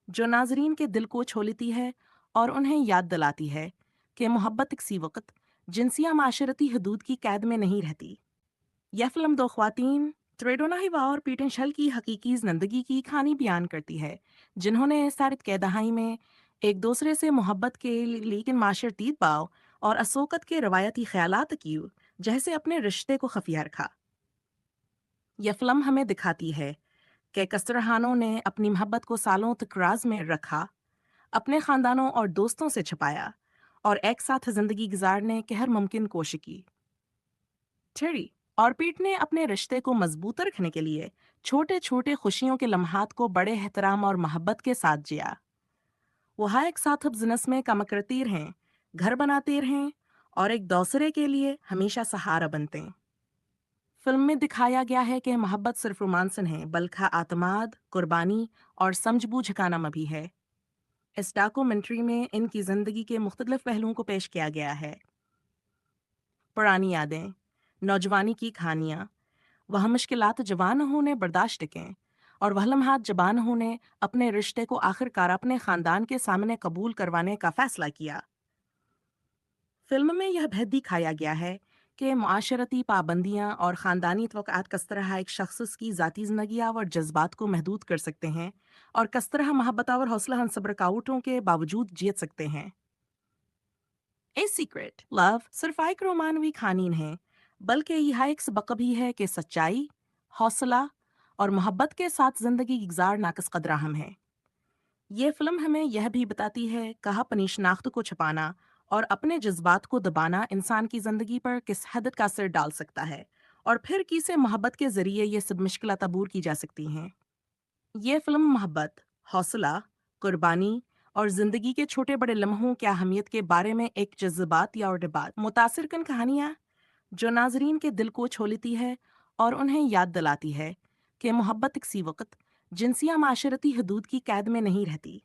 जो नाजरीन के दिल को छू लेती है और उन्हें याद दिलाती है कि मोहब्बत किसी वक्त जिनसिया माशरती हदूद की कैद में नहीं रहती। यह फिल्म दो ख्वातीन त्रेडोनाहिवा और पीटनशल की हकीकी जिंदगी की कहानी बयान करती है, जिन्होंने सारित के दहाई में एक दूसरे से मोहब्बत के लेकिन माशरतीत बाव और असोकत के रवायती ख्यालात की जैसे अपने रिश्ते को खफिया रखा। यह फिल्म हमें दिखाती है कि कसरहानों ने अपनी मोहब्बत को सालों तक राज में रखा, अपने खानदानों और दोस्तों से छुपाया और एक साथ जिंदगी गुजारने की हर मुमकिन कोशिश की। टेरी और पीट ने अपने रिश्ते को मजबूत रखने के लिए छोटे छोटे खुशियों के लम्हात को बड़े एहतराम और मोहब्बत के साथ जिया। वो हर एक साथ अब जिनस में काम करती रहें, घर बनाते रहें और एक दूसरे के लिए हमेशा सहारा बनते हैं। फिल्म में दिखाया गया है कि मोहब्बत सिर्फ रोमांस नहीं बल्कि आत्माद, कुर्बानी और समझबूझ का नाम भी है। इस डॉक्यूमेंट्री में इनकी जिंदगी के मुख्तलिफ पहलुओं को पेश किया गया है। पुरानी यादें, नौजवानी की कहानियाँ, वह मुश्किलात जवान होने बर्दाश्त कें और वह लम्हात जबान होने अपने रिश्ते को आखिरकार अपने खानदान के सामने कबूल करवाने का फैसला किया। फिल्म में यह भेद दिखाया गया है कि मुआशरती पाबंदियां और ख़ानदानी तवक़्क़ात किस तरह एक शख्स की ज़ाती ज़िंदगी और जज्बात को महदूद कर सकते हैं और किस तरह मोहब्बत और हौसला सब्र रुकावटों के बावजूद जीत सकते हैं। ए सीक्रेट लव सिर्फ एक रोमानवी कहानी नहीं बल्कि यह एक सबक भी है कि सच्चाई, हौसला और मोहब्बत के साथ ज़िंदगी गुजार नाकस कदर हम है। ये फिल्म हमें यह भी बताती है कहाँ अपनी शनाख्त को छुपाना और अपने जज्बात को दबाना इंसान की ज़िंदगी पर किस हद का असर डाल सकता है और फिर किसे मोहब्बत के ज़रिए ये सब मुश्किलात अबूर की जा सकती हैं। ये फिल्म मोहब्बत, हौसला, कुर्बानी और ज़िंदगी के छोटे बड़े लम्हों की अहमियत के बारे में एक जज्बात या और डिबात मुतासिर कन कहानियाँ जो नाजरीन के दिल को छू लेती है और उन्हें याद दिलाती है कि मोहब्बत किसी वक्त जिनसिया माशरती हदूद की कैद में नहीं रहती।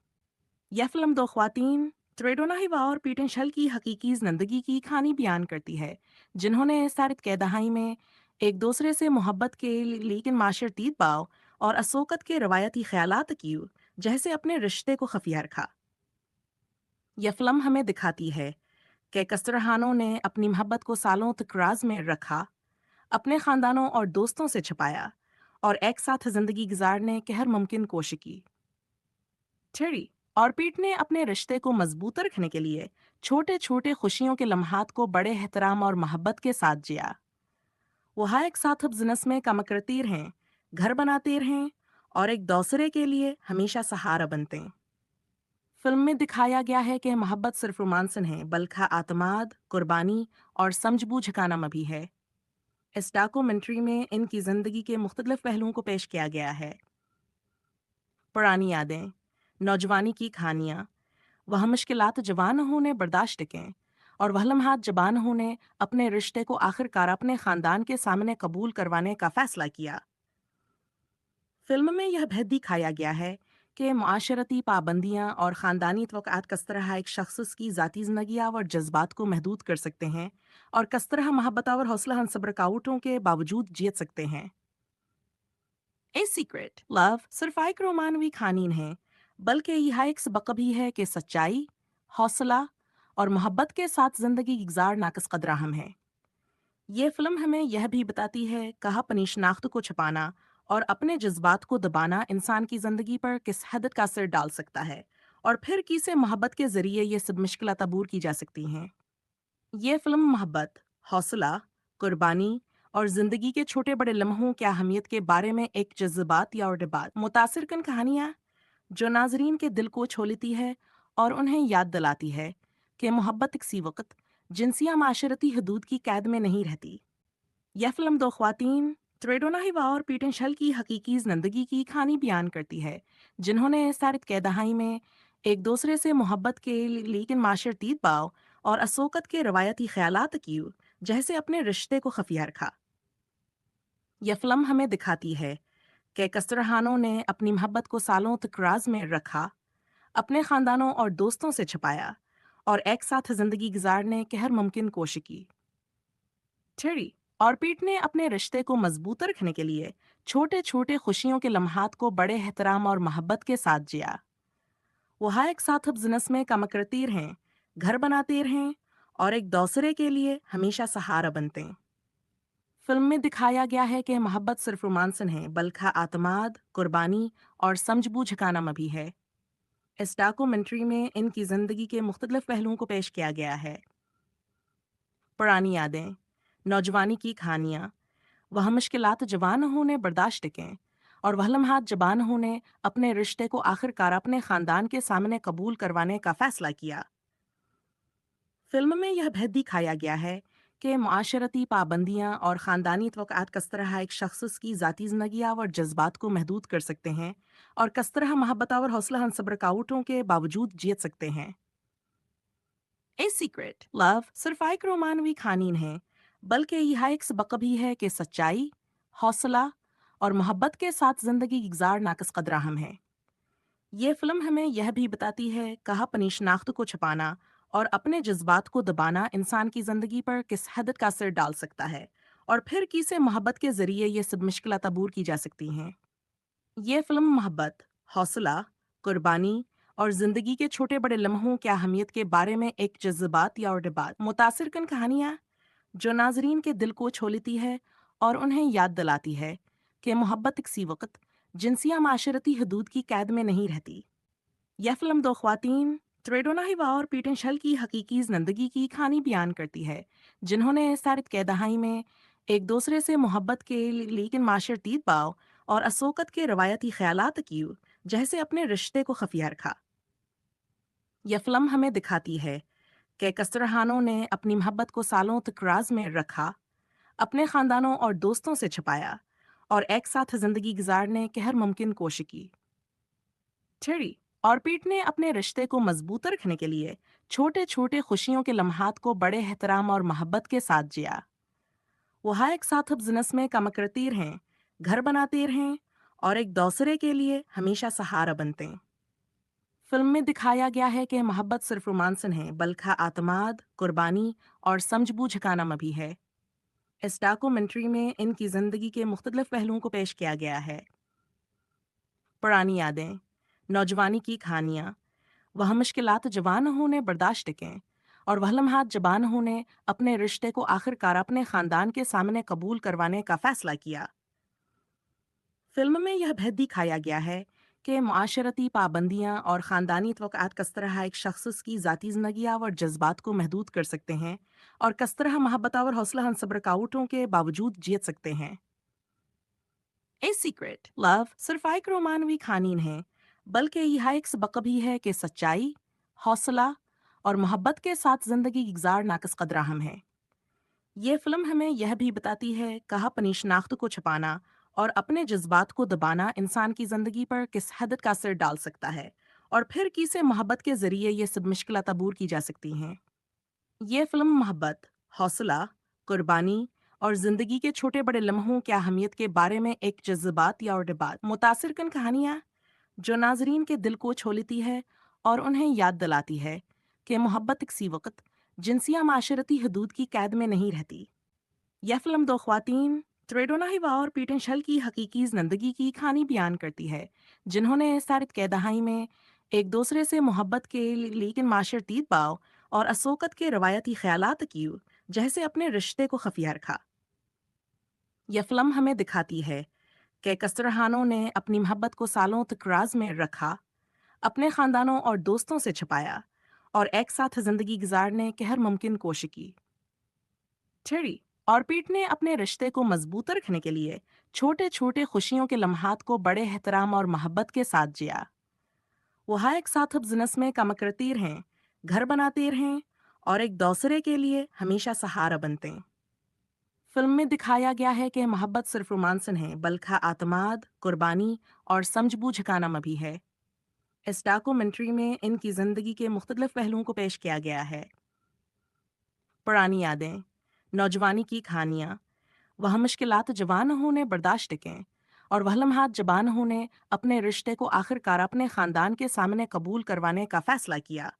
यह फिल्म दो ख्वातीन त्रेडोना हिवा और पीटन शल की हकीकी जिंदगी की कहानी बयान करती है, जिन्होंने सारित के दहाई में एक दूसरे से मोहब्बत के लेकिन माशरती बाव और असोकत के रवायती ख्यालात की जैसे अपने रिश्ते को खफिया रखा। यह फिल्म हमें दिखाती है कि कसरहानों ने अपनी मोहब्बत को सालों तक राज में रखा, अपने खानदानों और दोस्तों से छुपाया और एक साथ जिंदगी गुजारने की हर मुमकिन कोशिश की। टेरी और पीट ने अपने रिश्ते को मजबूत रखने के लिए छोटे छोटे खुशियों के लम्हात को बड़े एहतराम और मोहब्बत के साथ जिया। वो हर एक साथ अब जिनस में काम करती रहें, घर बनाते रहें और एक दूसरे के लिए हमेशा सहारा बनते हैं। फिल्म में दिखाया गया है कि मोहब्बत सिर्फ रोमांस नहीं बल्कि आत्माद, कुर्बानी और समझबूझ का नाम भी है। इस डॉक्यूमेंट्री में इनकी जिंदगी के मुख्तलिफ पहलुओं को पेश किया गया है। पुरानी यादें, नौजवानी की कहानियाँ, वह मुश्किलात जवान होने बर्दाश्त कें और वह लम्हात जबान होने अपने रिश्ते को आखिरकार अपने खानदान के सामने कबूल करवाने का फैसला किया। फिल्म में यह भेद दिखाया गया है कि मुआशरती पाबंदियां और ख़ानदानी तवक़्क़ात किस तरह एक शख्स की ज़ाती ज़िंदगी और जज्बात को महदूद कर सकते हैं और किस तरह मोहब्बत और हौसला सब्र रुकावटों के बावजूद जीत सकते हैं। ए सीक्रेट लव सिर्फ एक रोमानवी कहानी नहीं बल्कि यह एक सबक भी है कि सच्चाई, हौसला और मोहब्बत के साथ जिंदगी गुजार नाकस कदर हम है। ये फिल्म हमें यह भी बताती है कहाँ अपनी शनाख्त को छुपाना और अपने जज्बात को दबाना इंसान की जिंदगी पर किस हद का असर डाल सकता है और फिर किसे मोहब्बत के जरिए ये सब मुश्किलात अबूर की जा सकती हैं। ये फिल्म मोहब्बत, हौसला, कुर्बानी और जिंदगी के छोटे बड़े लम्हों की अहमियत के बारे में एक जज्बात या और डिबात मुतासिर कन कहानियाँ जो नाजरीन के दिल को छू लेती है और उन्हें याद दिलाती है कि मोहब्बत किसी वक्त जिनसिया माशरती हदूद की कैद में नहीं रहती। यह फिल्म दो ख्वातीन त्रेडोना हिवा और पीटन शल की हकीकी जिंदगी की कहानी बयान करती है, जिन्होंने सारित के दहाई में एक दूसरे से मोहब्बत के लेकिन माशरती बाव और असोकत के रवायती ख्यालात की जैसे अपने रिश्ते को खफिया रखा। यह फिल्म हमें दिखाती है कि कसरहानों ने अपनी मोहब्बत को सालों तक राज में रखा, अपने खानदानों और दोस्तों से छुपाया और एक साथ जिंदगी गुजारने की हर मुमकिन कोशिश की। टेरी और पीट ने अपने रिश्ते को मजबूत रखने के लिए छोटे छोटे खुशियों के लम्हात को बड़े एहतराम और मोहब्बत के साथ जिया। वो हर एक साथ अब जिनस में काम करती रहें, घर बनाते रहें और एक दूसरे के लिए हमेशा सहारा बनते हैं। फिल्म में दिखाया गया है कि मोहब्बत सिर्फ रोमांस नहीं बल्कि आत्माद, कुर्बानी और समझबूझ का नाम भी है। इस डॉक्यूमेंट्री में इनकी जिंदगी के मुख्तलिफ पहलुओं को पेश किया गया है। पुरानी यादें, नौजवानी की कहानियाँ, वह मुश्किलात जवान होने बर्दाश्त कें और वह लम्हात जबान होने अपने रिश्ते को आखिरकार अपने खानदान के सामने कबूल करवाने का फैसला किया। फिल्म में यह भेद दिखाया गया है कि मुआशरती पाबंदियां और ख़ानदानी तवक़्क़ात किस तरह एक शख्स की ज़ाती ज़िंदगी और जज्बात को महदूद कर सकते हैं और किस तरह मोहब्बत और हौसला सब्र रुकावटों के बावजूद जीत सकते हैं। ए सीक्रेट लव सिर्फ एक रोमानवी कहानी नहीं बल्कि यह एक सबक भी है कि सच्चाई, हौसला और मोहब्बत के साथ ज़िंदगी गुजार नाकस कदर हम है। ये फिल्म हमें यह भी बताती है कहाँ अपनी शनाख्त को छुपाना और अपने जज्बात को दबाना इंसान की ज़िंदगी पर किस हद का असर डाल सकता है, और फिर किसे मोहब्बत के ज़रिए ये सब मुश्किलात अबूर की जा सकती हैं। ये फिल्म मोहब्बत, हौसला, कुर्बानी और ज़िंदगी के छोटे बड़े लम्हों की अहमियत के बारे में एक जज्बात या और डिबात मुतासिर कन कहानियाँ जो नाजरीन के दिल को छू लेती है और उन्हें याद दिलाती है कि मोहब्बत किसी वक्त जिनसिया माशरती हदूद की कैद में नहीं रहती। यह फिल्म दो ख्वातीन, त्रेडोना हिवा और पीटन शल की हकीकी जिंदगी की कहानी बयान करती है, जिन्होंने सारित के दहाई में एक दूसरे से मोहब्बत के लेकिन माशरती बाव और असोकत के रवायती ख्यालात की जैसे अपने रिश्ते को खफिया रखा। यह फिल्म हमें दिखाती है कि कसरहानों ने अपनी मोहब्बत को सालों तक राज में रखा, अपने खानदानों और दोस्तों से छुपाया और एक साथ जिंदगी गुजारने की हर मुमकिन कोशिश की। थेरी और पीट ने अपने रिश्ते को मजबूत रखने के लिए छोटे छोटे खुशियों के लम्हात को बड़े एहतराम और मोहब्बत के साथ जिया। वह एक साथ अब जिनस में कम करती रहें, घर बनाते रहें और एक दूसरे के लिए हमेशा सहारा बनते हैं। फिल्म में दिखाया गया है कि मोहब्बत सिर्फ रोमांस नहीं बल्कि आत्माद, कुर्बानी और समझबूझ का नाम भी है। इस डॉक्यूमेंट्री में इनकी जिंदगी के मुख्तलिफ पहलुओं को पेश किया गया है। पुरानी यादें, नौजवानी की कहानियाँ, वह मुश्किलात जवान होने बर्दाश्त कें और वह लम्हात जबान होने अपने रिश्ते को आखिरकार अपने खानदान के सामने कबूल करवाने का फैसला किया। फिल्म में यह भेद दिखाया गया है कि मुआशरती पाबंदियां और ख़ानदानी तवक़्क़ात किस तरह एक शख्स की ज़ाती ज़िंदगी और जज्बात को महदूद कर सकते हैं और किस तरह मोहब्बत और हौसला हम रुकावटों के बावजूद जीत सकते हैं। ए सीक्रेट लव सिर्फ एक रोमानवी खानीन है, बल्कि यह एक सबक भी है कि सच्चाई, हौसला और मोहब्बत के साथ ज़िंदगी गुजार नाकस कदर हम है। ये फिल्म हमें यह भी बताती है कहाँ अपनी शनाख्त को छुपाना और अपने जज्बात को दबाना इंसान की ज़िंदगी पर किस हद का असर डाल सकता है, और फिर किसे मोहब्बत के ज़रिए ये सब मुश्किलात अबूर की जा सकती हैं। ये फिल्म मोहब्बत, हौसला, कुर्बानी और ज़िंदगी के छोटे बड़े लम्हों की अहमियत के बारे में एक जज्बात या और डिबात मुतासिर कन कहानियाँ जो नाजरीन के दिल को छू लेती है और उन्हें याद दिलाती है कि मोहब्बत किसी वक्त जिनसिया माशरती हदूद की कैद में नहीं रहती। यह फिल्म दो ख्वातीन, त्रेडोना हिवा और पीटन शल की हकीकी जिंदगी की कहानी बयान करती है, जिन्होंने सारित के दहाई में एक दूसरे से मोहब्बत के लेकिन माशरती बाव और असोकत के रवायती ख्यालात की जैसे अपने रिश्ते को खफिया रखा। यह फिल्म हमें दिखाती है कि कसरहानों ने अपनी मोहब्बत को सालों तक राज में रखा, अपने खानदानों और दोस्तों से छुपाया और एक साथ जिंदगी गुजारने की हर मुमकिन कोशिश की। थेरी और पीट ने अपने रिश्ते को मजबूत रखने के लिए छोटे छोटे खुशियों के लम्हात को बड़े एहतराम और मोहब्बत के साथ जिया। वह एक साथ अब जिनस में कम करती रहें, घर बनाते रहें और एक दूसरे के लिए हमेशा सहारा बनते हैं। फिल्म में दिखाया गया है कि मोहब्बत सिर्फ रोमांस नहीं बल्कि आत्माद, कुर्बानी और समझबूझ का नाम भी है। इस डॉक्यूमेंट्री में इनकी जिंदगी के मुख्तलिफ पहलुओं को पेश किया गया है। पुरानी यादें, नौजवानी की कहानियाँ, वह मुश्किलात जवान होने बर्दाश्त कें और वह लम्हात जबान होने अपने रिश्ते को आखिरकार अपने खानदान के सामने कबूल करवाने का फैसला किया।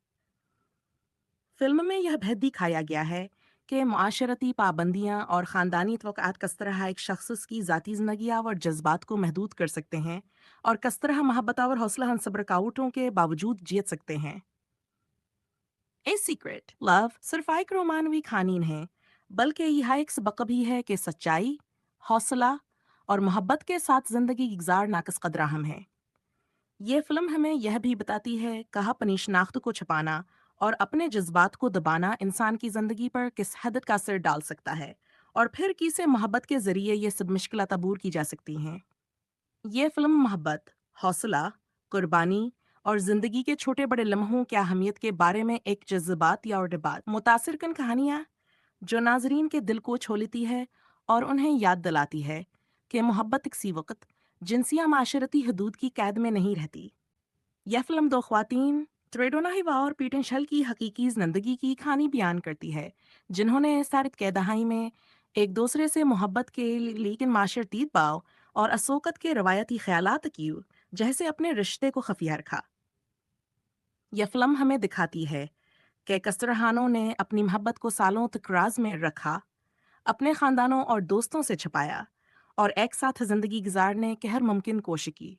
फिल्म में यह भेद दिखाया गया है कि मुआशरती पाबंदियां और ख़ानदानी तवक़्क़ात किस तरह एक शख्स की ज़ाती ज़िंदगी और जज्बात को महदूद कर सकते हैं और किस तरह मोहब्बत और हौसला हम सब रुकावटों के बावजूद जीत सकते हैं। ए सीक्रेट लव सिर्फ एक रोमानवी खानीन है, बल्कि यह एक सबक भी है कि सच्चाई, हौसला और मोहब्बत के साथ जिंदगी गुजार नाकस कदर हम है। ये फिल्म हमें यह भी बताती है कहाँ अपनी शनाख्त को छुपाना और अपने जज्बात को दबाना इंसान की जिंदगी पर किस हद का असर डाल सकता है, और फिर किसे मोहब्बत के जरिए ये सब मुश्किलात अबूर की जा सकती हैं। ये फिल्म मोहब्बत, हौसला, कुर्बानी और ज़िंदगी के छोटे बड़े लम्हों की अहमियत के बारे में एक जज्बात या और डिबात मुतासिर कन कहानियाँ जो नाजरीन के दिल को छू लेती है और उन्हें याद दिलाती है कि मोहब्बत किसी वक्त जिनसिया माशरती हदूद की कैद में नहीं रहती। यह फिल्म दो ख्वातीन, त्रेडोना हिवा और पीटन शल की हकीकी जिंदगी की कहानी बयान करती है, जिन्होंने सारित के दहाई में एक दूसरे से मोहब्बत के लेकिन माशरती दबाव और असोकत के रवायती ख्यालात की जैसे अपने रिश्ते को खफिया रखा। यह फिल्म हमें दिखाती है कि कसरहानों ने अपनी मोहब्बत को सालों तक राज में रखा, अपने खानदानों और दोस्तों से छुपाया और एक साथ जिंदगी गुजारने की हर मुमकिन कोशिश की।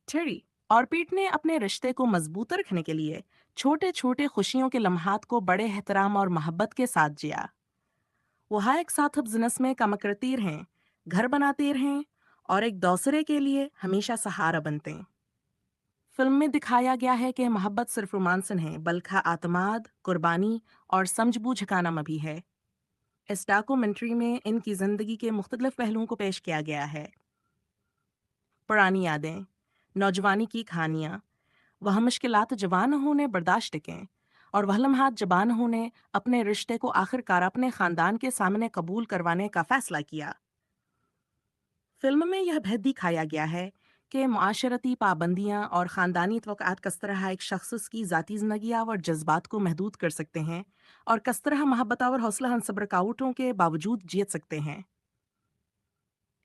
थेरी और पीट ने अपने रिश्ते को मजबूत रखने के लिए छोटे छोटे खुशियों के लम्हात को बड़े एहतराम और मोहब्बत के साथ जिया। वह एक साथ अब जिनस में कम करती रहें, घर बनाते रहें और एक दूसरे के लिए हमेशा सहारा बनते हैं। फिल्म में दिखाया गया है कि मोहब्बत सिर्फ रोमांस नहीं बल्कि आत्माद, कुर्बानी और समझबूझ का नाम भी है। इस डॉक्यूमेंट्री में इनकी जिंदगी के मुख्तलिफ पहलुओं को पेश किया गया है। पुरानी यादें, नौजवानी की कहानियाँ, वह मुश्किलात जवान होने बर्दाश्त टिकें और वह लम्हात जबान होने अपने रिश्ते को आखिरकार अपने खानदान के सामने कबूल करवाने का फैसला किया। फिल्म में यह भेद दिखाया गया है कि मुआशरती पाबंदियां और ख़ानदानी तवक़्क़ात किस तरह एक शख्स की ज़ाती ज़िंदगी और जज्बात को महदूद कर सकते हैं और किस तरह मोहब्बत और हौसला सब्र रुकावटों के बावजूद जीत सकते हैं।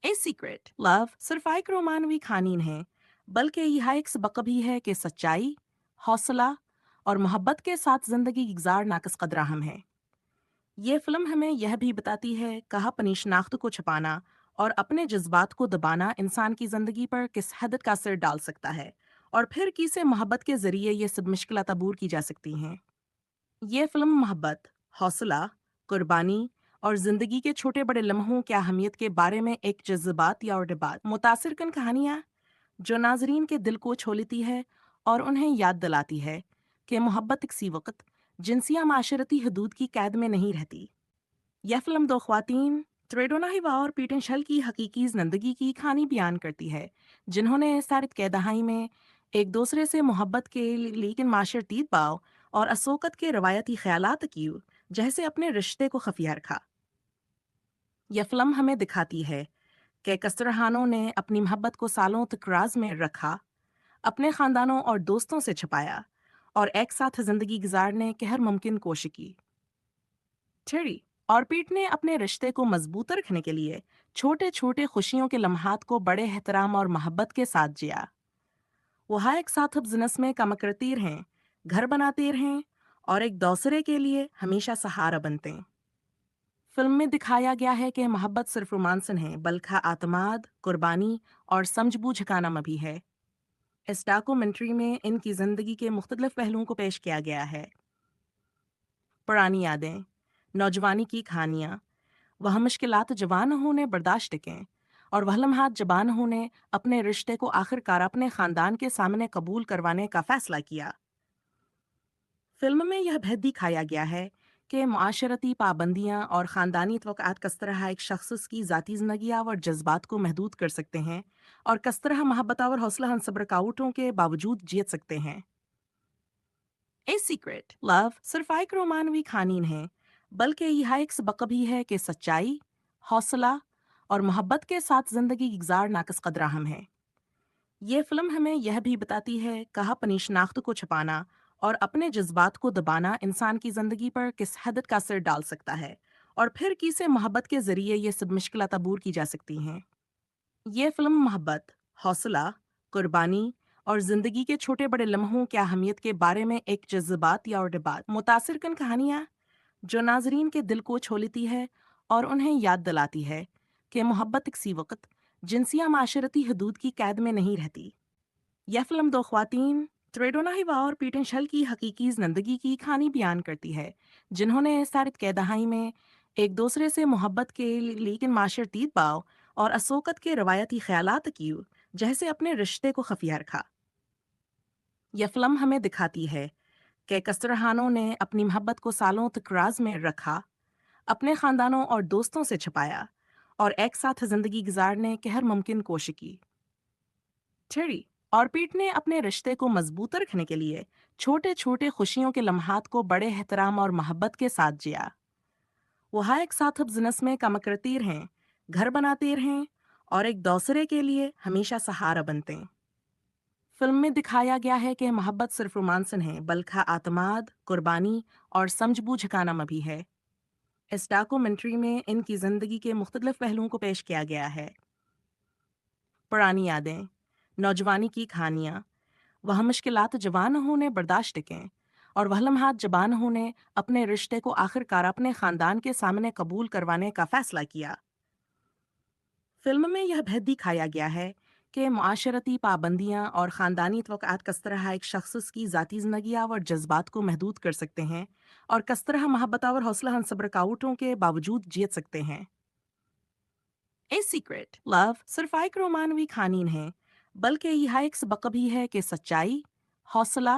ए सीक्रेट लव सिर्फ एक रोमानवी कहानी है, बल्कि यह एक सबक भी है कि सच्चाई, हौसला और मोहब्बत के साथ ज़िंदगी गुजार नाकस कदर हम है। ये फिल्म हमें यह भी बताती है कहाँ अपनी शनाख्त को छुपाना और अपने जज्बात को दबाना इंसान की ज़िंदगी पर किस हद का असर डाल सकता है और फिर किसे मोहब्बत के ज़रिए ये सब मुश्किलात दूर की जा सकती हैं। ये फिल्म मोहब्बत, हौसला, कुर्बानी और ज़िंदगी के छोटे बड़े लम्हों की अहमियत के बारे में एक जज्बात या और बात मुतासिर कन कहानियाँ जो नाजरीन के दिल को छू लेती है और उन्हें याद दिलाती है कि मोहब्बत किसी वक्त जिनसिया माशरती हदूद की कैद में नहीं रहती। यह फिल्म दो ख्वातीन त्रेडोना हिवा और पीटन शल की हकीकी जिंदगी की कहानी बयान करती है, जिन्होंने सारित के दहाई में एक दूसरे से मोहब्बत के लेकिन माशरती दबाव और असोकत के रवायती ख्यालात की जैसे अपने रिश्ते को खफिया रखा। यह फिल्म हमें दिखाती है कि कसरहानों ने अपनी मोहब्बत को सालों तक राज में रखा, अपने खानदानों और दोस्तों से छुपाया और एक साथ जिंदगी गुजारने की हर मुमकिन कोशिश की। थेरी और पीट ने अपने रिश्ते को मजबूत रखने के लिए छोटे छोटे खुशियों के लम्हात को बड़े एहतराम और मोहब्बत के साथ जिया। वह एक साथ अब जिनस में कम करती रहें, घर बनाते रहें और एक दूसरे के लिए हमेशा सहारा बनते हैं। फिल्म में दिखाया गया है कि मोहब्बत सिर्फ रोमांस नहीं बल्कि आत्माद, कुर्बानी और समझबूझ का नाम भी है। इस डॉक्यूमेंट्री में इनकी जिंदगी के मुख्तलिफ पहलुओं को पेश किया गया है। पुरानी यादें, नौजवानी की कहानियाँ, वह मुश्किलात जवान होने बर्दाश्त टिकें और वह लम्हात जबान होने अपने रिश्ते को आखिरकार अपने खानदान के सामने कबूल करवाने का फैसला किया। फिल्म में यह भेद दिखाया गया है कि मुआशरती पाबंदियां और ख़ानदानी तवक़्क़ात किस तरह एक शख्स की ज़ाती ज़िंदगी और जज्बात को महदूद कर सकते हैं और किस तरह मोहब्बत और हौसला सब्र रुकावटों के बावजूद जीत सकते हैं। ए सीक्रेट लव सिर्फ एक रोमानवी कहानी है, बल्कि यह एक सबक भी है कि सच्चाई, हौसला और मोहब्बत के साथ जिंदगी गुजार नाकस कदर हम है। ये फिल्म हमें यह भी बताती है कहाँ अपनी शनाख्त को छुपाना और अपने जज्बात को दबाना इंसान की जिंदगी पर किस हद का असर डाल सकता है और फिर किसे मोहब्बत के जरिए ये सब मुश्किलात दूर की जा सकती हैं। ये फिल्म मोहब्बत, हौसला, कुर्बानी और जिंदगी के छोटे बड़े लम्हों की अहमियत के बारे में एक जज्बात या और बात मुतासिर कन कहानियाँ जो नाजरीन के दिल को छू लेती है और उन्हें याद दिलाती है कि मोहब्बत किसी वक्त जिनसिया माशरती हदूद की कैद में नहीं रहती। यह फिल्म दो ख्वातीन त्रेडोना हिवा और पीटन शल की हकीकी जिंदगी की कहानी बयान करती है, जिन्होंने सारित के दहाई में एक दूसरे से मोहब्बत के लेकिन माशरती दबाव और असोकत के रवायती ख्यालात की जैसे अपने रिश्ते को खफिया रखा। यह फिल्म हमें दिखाती है कि कसरहानों ने अपनी मोहब्बत को सालों तक राज में रखा, अपने खानदानों और दोस्तों से छुपाया और एक साथ जिंदगी गुजारने की हर मुमकिन कोशिश की। थेरी और पीट ने अपने रिश्ते को मजबूत रखने के लिए छोटे छोटे खुशियों के लम्हात को बड़े एहतराम और मोहब्बत के साथ जिया। वह एक साथ अब जिनस में कम करती रहें, घर बनाते रहें और एक दूसरे के लिए हमेशा सहारा बनते हैं। फिल्म में दिखाया गया है कि मोहब्बत सिर्फ रोमांस नहीं बल्कि आत्माद, कुर्बानी और समझबूझ का नाम भी है। اس ڈاکومنٹری میں ان کی زندگی کے مختلف پہلوؤں کو پیش کیا گیا ہے۔ پرانی یادیں، نوجوانی کی کہانیاں، وہ مشکلات جوانوں نے برداشت کیں اور وہ لمحات جوانوں نے اپنے رشتے کو آخر کار اپنے خاندان کے سامنے قبول کروانے کا فیصلہ کیا۔ فلم میں یہ بھی دکھایا گیا ہے کہ معاشرتی پابندیاں اور خاندانی توقعات کس طرح ایک شخص کی ذاتی زندگی اور جذبات کو محدود کر سکتے ہیں اور کس طرح محبت اور حوصلہ صبر رکاوٹوں کے باوجود جیت سکتے ہیں۔ اے سیکرٹ لو صرف ایک رومانوی کہانی نہیں بلکہ یہ ایک سبق بھی ہے کہ سچائی، حوصلہ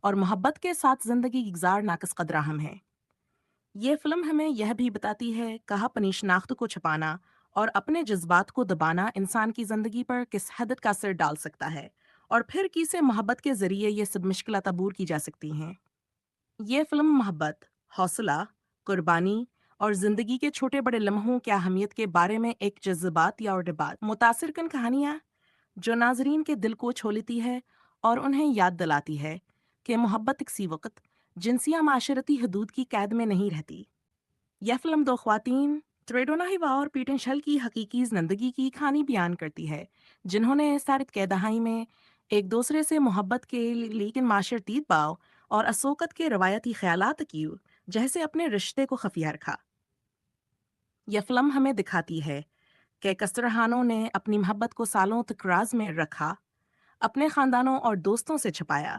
اور محبت کے ساتھ زندگی گزار ناقص قدر اہم ہے۔ یہ فلم ہمیں یہ بھی بتاتی ہے کہ اپنی شناخت کو چھپانا اور اپنے جذبات کو دبانا انسان کی زندگی پر کس حد کا اثر ڈال سکتا ہے، اور پھر کیسے محبت کے ذریعے یہ سب مشکلات عبور کی جا سکتی ہیں۔ یہ فلم محبت، حوصلہ، قربانی اور زندگی کے چھوٹے بڑے لمحوں کی اہمیت کے بارے میں ایک جذبات یا اور ڈبات متاثر کن کہانیاں جو ناظرین کے دل کو چھو لیتی ہے اور انہیں یاد دلاتی ہے کہ محبت کسی وقت جنسی یا معاشرتی حدود کی قید میں نہیں رہتی۔ یہ فلم دو خواتین تریڈو ناہیوا اور پیٹن شل کی حقیقی زندگی کی کہانی بیان کرتی ہے، جنہوں نے سارت کے دہائی میں ایک دوسرے سے محبت کے لیکن معاشرتی دباؤ اور اسوقت کے روایتی خیالات کی جیسے اپنے رشتے کو خفیہ رکھا۔ یہ فلم ہمیں دکھاتی ہے کہ کسرہانوں نے اپنی محبت کو سالوں تک راز میں رکھا، اپنے خاندانوں اور دوستوں سے چھپایا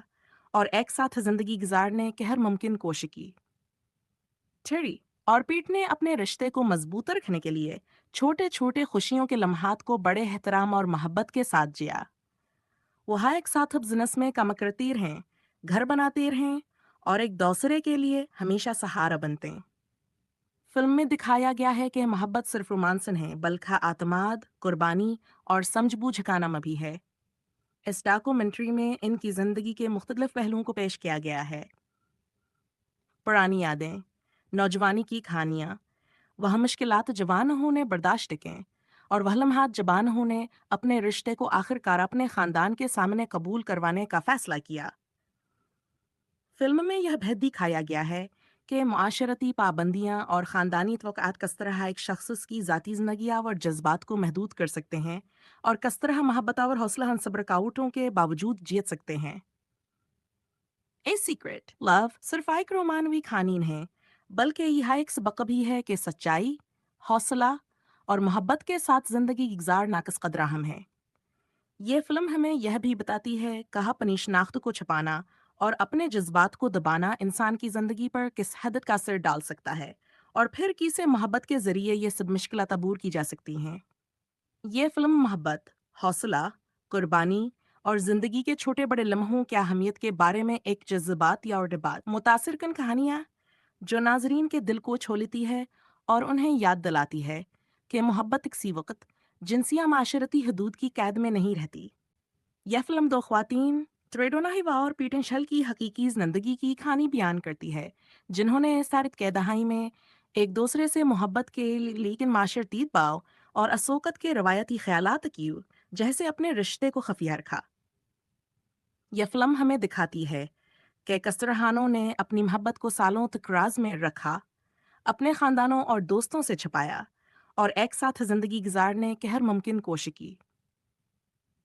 اور ایک ساتھ زندگی گزارنے کی ہر ممکن کوشش کی۔ ٹھیری اور پیٹ نے اپنے رشتے کو مضبوط رکھنے کے لیے چھوٹے چھوٹے خوشیوں کے لمحات کو بڑے احترام اور محبت کے ساتھ جیا۔ وہ ایک ساتھ اب زنس میں کام کرتی رہیں، گھر بناتے رہیں اور ایک دوسرے کے لیے ہمیشہ سہارا بنتے ہیں۔ فلم میں دکھایا گیا ہے کہ محبت صرف رومانس نہیں بلکہ اعتماد، قربانی اور سمجھ بوجھ کا نام بھی ہے۔ اس ڈاکومنٹری میں ان کی زندگی کے مختلف پہلوؤں کو پیش کیا گیا ہے۔ پرانی یادیں، نوجوانی کی کہانیاں، وہ مشکلات جوانوں نے برداشت کیں اور وہ لمحات جوانوں نے اپنے رشتے کو آخر کار اپنے خاندان کے سامنے قبول کروانے کا فیصلہ کیا۔ فلم میں یہ بھی دکھایا گیا ہے کہ معاشرتی پابندیاں اور خاندانی توقعات کس طرح ایک شخص کی ذاتی زندگی اور جذبات کو محدود کر سکتے ہیں اور کس طرح محبت اور حوصلہ صبر رکاوٹوں کے باوجود جیت سکتے ہیں۔ اے سیکرٹ لو صرف ایک رومانوی کہانی نہیں بلکہ یہ ایک سبق بھی ہے کہ سچائی، حوصلہ اور محبت کے ساتھ زندگی گزار ناقص قدر اہم ہے۔ یہ فلم ہمیں یہ بھی بتاتی ہے کہ اپنی شناخت کو چھپانا اور اپنے جذبات کو دبانا انسان کی زندگی پر کس حد کا اثر ڈال سکتا ہے، اور پھر کیسے محبت کے ذریعے یہ سب مشکلات عبور کی جا سکتی ہیں۔ یہ فلم محبت، حوصلہ، قربانی اور زندگی کے چھوٹے بڑے لمحوں کی اہمیت کے بارے میں ایک جذبات یا اور ڈبات متاثر کن کہانیاں جو ناظرین کے دل کو چھو لیتی ہے اور انہیں یاد دلاتی ہے کہ محبت کسی وقت جنسی یا معاشرتی حدود کی قید میں نہیں رہتی۔ یہ فلم دو خواتین تریڈو ناہیوا اور پیٹن شل کی حقیقی زندگی کی کہانی بیان کرتی ہے، جنہوں نے سارت کے دہائی میں ایک دوسرے سے محبت کے لیکن معاشرتی دباؤ اور اسوقت کے روایتی خیالات کی جیسے اپنے رشتے کو خفیہ رکھا۔ یہ فلم ہمیں دکھاتی ہے کہ کسرہانوں نے اپنی محبت کو سالوں تک راز میں رکھا، اپنے خاندانوں اور دوستوں سے چھپایا اور ایک ساتھ زندگی گزارنے کی ہر ممکن کوشش کی۔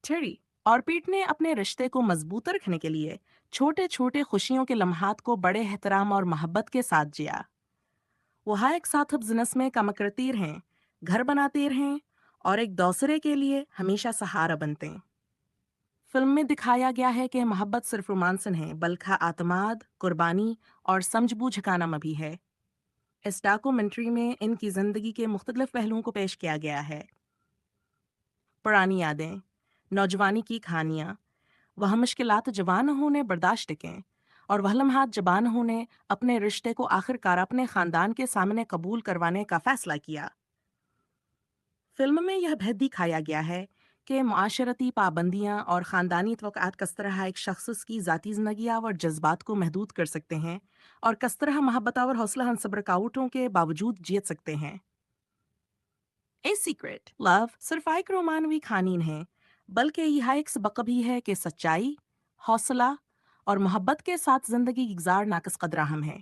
ٹھیری اور پیٹ نے اپنے رشتے کو مضبوط رکھنے کے لیے چھوٹے چھوٹے خوشیوں کے لمحات کو بڑے احترام اور محبت کے ساتھ جیا۔ وہ ایک ساتھ اب زنس میں کام کرتی رہیں، گھر بناتے رہیں اور ایک دوسرے کے لیے ہمیشہ سہارا بنتے ہیں۔ فلم میں دکھایا گیا ہے کہ محبت صرف رومانس نہیں بلکہ اعتماد، قربانی اور سمجھ بوجھ کا نام بھی ہے۔ اس ڈاکومنٹری میں ان کی زندگی کے مختلف پہلوؤں کو پیش کیا گیا ہے۔ پرانی یادیں، نوجوانی کی کہانیاں، وہ مشکلات جوانوں نے برداشت کیں اور وہ لمحات جوانوں نے اپنے رشتے کو آخر کار اپنے خاندان کے سامنے قبول کروانے کا فیصلہ کیا۔ فلم میں یہ بھی دکھایا گیا ہے کہ معاشرتی پابندیاں اور خاندانی توقعات کس طرح ایک شخص کی ذاتی زندگی اور جذبات کو محدود کر سکتے ہیں اور کس طرح محبت اور حوصلہ صبر رکاوٹوں کے باوجود جیت سکتے ہیں۔ اے سیکرٹ لو صرف ایک رومانوی کہانی نہیں بلکہ یہ ایک سبق بھی ہے کہ سچائی، حوصلہ اور محبت کے ساتھ زندگی گزار ناقص قدر اہم ہے۔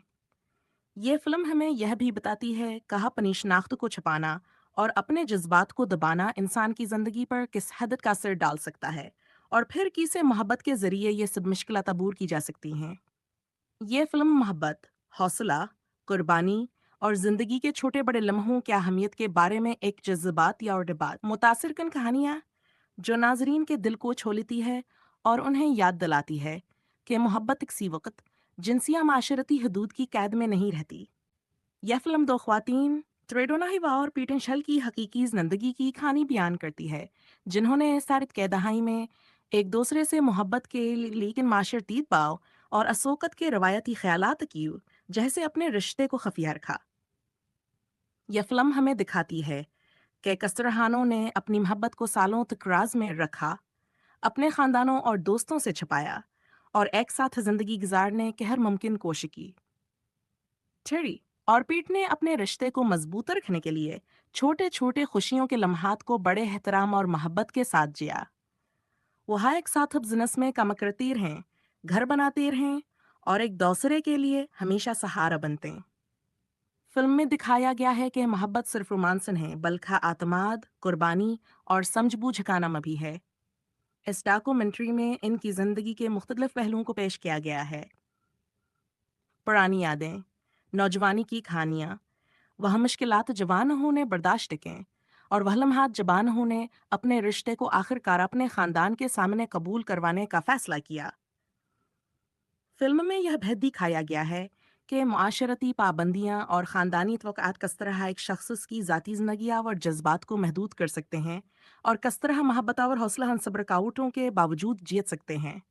ये फिल्म हमें यह भी बताती है कहाँ अपनी शनाख्त को छुपाना और अपने जज्बात को दबाना इंसान की ज़िंदगी पर किस हद का असर डाल सकता है, और फिर किसे मोहब्बत के ज़रिए ये सब मुश्किलात अबूर की जा सकती हैं। ये फिल्म मोहब्बत, हौसला, कुर्बानी और ज़िंदगी के छोटे बड़े लम्हों की अहमियत के बारे में एक जज्बात या और डिबात मुतासिर कन कहानियाँ जो नाजरीन के दिल को छू लेती है और उन्हें याद दिलाती है कि मोहब्बत किसी वक्त जिनसिया माशरती हदूद की कैद में नहीं रहती। यह फिल्म दो ख्वातीन, त्रेडोना हिवा और पीटन शल की हकीकी जिंदगी की कहानी बयान करती है, जिन्होंने सारित के दहाई में एक दूसरे से मोहब्बत के लेकिन माशरती बाव और अशोकत के रवायती ख्यालात की जैसे अपने रिश्ते को खफिया रखा। यह फिल्म हमें दिखाती है कि कसरहानों ने अपनी मोहब्बत को सालों तक राज में रखा, अपने खानदानों और दोस्तों से छुपाया और एक साथ जिंदगी गुजारने की हर मुमकिन कोशिश की। टेरी और पीट ने अपने रिश्ते को मजबूत रखने के लिए छोटे छोटे खुशियों के लम्हात को बड़े एहतराम और मोहब्बत के साथ जिया। वह एक साथ अब जिनस में कम करती रहें, घर बनाते रहें और एक दूसरे के लिए हमेशा सहारा बनते हैं। फिल्म में दिखाया गया है कि मोहब्बत सिर्फ रोमांस नहीं बल्कि आत्माद, कुर्बानी और समझबूझ का नाम भी है। इस डॉक्यूमेंट्री में इनकी जिंदगी के मुख्तलिफ पहलुओं को पेश किया गया है। पुरानी यादें, नौजवानी की कहानियाँ, वह मुश्किलात जवान होने बर्दाश्त किए और वह लम्हात जबान होने अपने रिश्ते को आखिरकार अपने खानदान के सामने कबूल करवाने का फैसला किया। फिल्म में यह भेद दिखाया गया है कि मुआशरती पाबंदियां और ख़ानदानी तवक़्क़ात किस तरह एक शख्स की ज़ाती ज़िंदगी और जज्बात को महदूद कर सकते हैं और किस तरह मोहब्बत और हौसला सब्र रुकावटों के बावजूद जीत सकते हैं।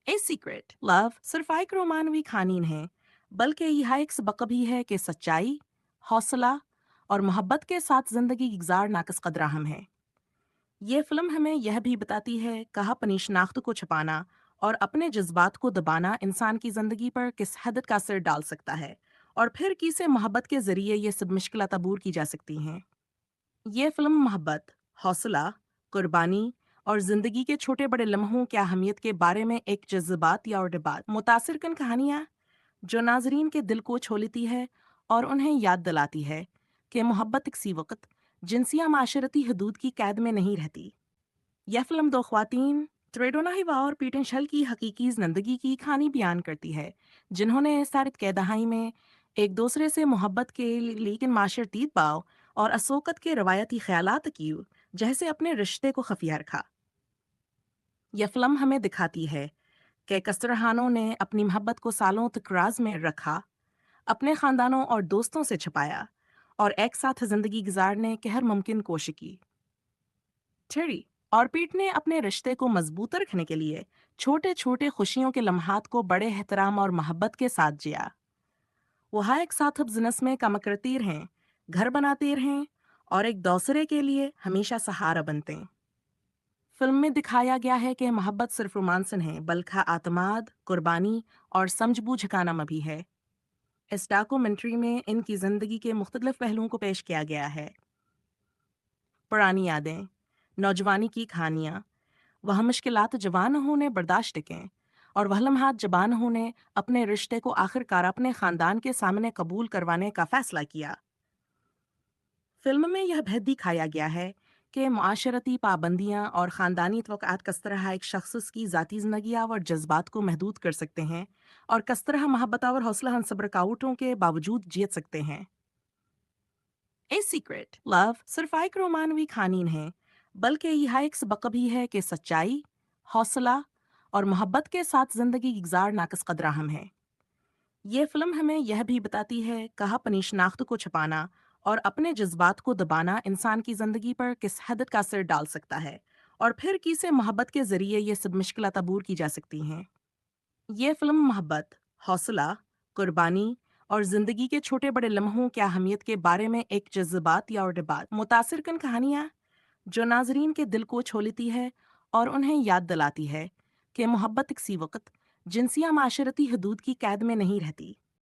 ए सीक्रेट लव सिर्फ एक रोमानवी कहानी है, बल्कि यह एक सबक भी है कि सच्चाई, हौसला और मोहब्बत के साथ ज़िंदगी गुजार नाकस कदर हम है। ये फिल्म हमें यह भी बताती है कहाँ अपनी शनाख्त को छुपाना और अपने जज्बात को दबाना इंसान की ज़िंदगी पर किस हद का असर डाल सकता है, और फिर किसे मोहब्बत के ज़रिए ये सब मुश्किलात अबूर की जा सकती हैं। ये फिल्म मोहब्बत, हौसला, कुर्बानी और ज़िंदगी के छोटे बड़े लम्हों की अहमियत के बारे में एक जज्बात या और डिबात मुतासिर कन कहानियाँ जो नाजरीन के दिल को छू लेती है और उन्हें याद दिलाती है कि मोहब्बत किसी वक्त जिनसिया माशरती हदूद की कैद में नहीं रहती। यह फिल्म दो ख्वातीन, त्रेडोना हिवा और पीटन शल की हकीकी जिंदगी की कहानी बयान करती है, जिन्होंने सारित के दहाई में एक दूसरे से मोहब्बत के लेकिन माशरती बाव और अशोकत के रवायती ख्यालात की जैसे अपने रिश्ते को खफिया रखा। यह फिल्म हमें दिखाती है कि कसरहानों ने अपनी मोहब्बत को सालों तक राज में रखा, अपने खानदानों और दोस्तों से छुपाया और एक साथ जिंदगी गुजारने की हर मुमकिन कोशिश की। टेरी और पीट ने अपने रिश्ते को मजबूत रखने के लिए छोटे छोटे खुशियों के लम्हात को बड़े एहतराम और मोहब्बत के साथ जिया। वह एक साथ अब जिनस में कम करती रहें, घर बनाते रहें और एक दूसरे के लिए हमेशा सहारा बनते हैं। फिल्म में दिखाया गया है कि मोहब्बत सिर्फ रोमांस नहीं बल्कि आत्माद, कुर्बानी और समझबूझ का नाम भी है। इस डॉक्यूमेंट्री में इनकी जिंदगी के मुख्तलिफ पहलुओं को पेश किया गया है। पुरानी यादें, नौजवानी की कहानियाँ, वह मुश्किलात जवान होने बर्दाश्त किए और वह लम्हात जबान होने अपने रिश्ते को आखिरकार अपने खानदान के सामने कबूल करवाने का फैसला किया। फिल्म में यह भेद दिखाया गया है कि मुआशरती पाबंदियां और ख़ानदानी तवक़्क़ात किस तरह एक शख्स की ज़ाती ज़िंदगी और जज्बात को महदूद कर सकते हैं और किस तरह मोहब्बत और हौसला सब्र रुकावटों के बावजूद जीत सकते हैं। ए सीक्रेट लव सिर्फ एक रोमानवी कहानी है, बल्कि यह एक सबक भी है कि सच्चाई, हौसला और मोहब्बत के साथ जिंदगी गुजार नाकस कदर हम है। ये फिल्म हमें यह भी बताती है कहाँ अपनी शनाख्त को छुपाना और अपने जज्बात को दबाना इंसान की जिंदगी पर किस हद का असर डाल सकता है, और फिर किसे मोहब्बत के जरिए ये सब मुश्किलात अबूर की जा सकती हैं। ये फिल्म मोहब्बत, हौसला, कुर्बानी और ज़िंदगी के छोटे बड़े लम्हों की अहमियत के बारे में एक जज्बात या और डिबात मुतासिर कन कहानियाँ जो नाजरीन के दिल को छू लेती है और उन्हें याद दिलाती है कि मोहब्बत किसी वक्त जिनसिया माशरती हदूद की कैद में नहीं रहती।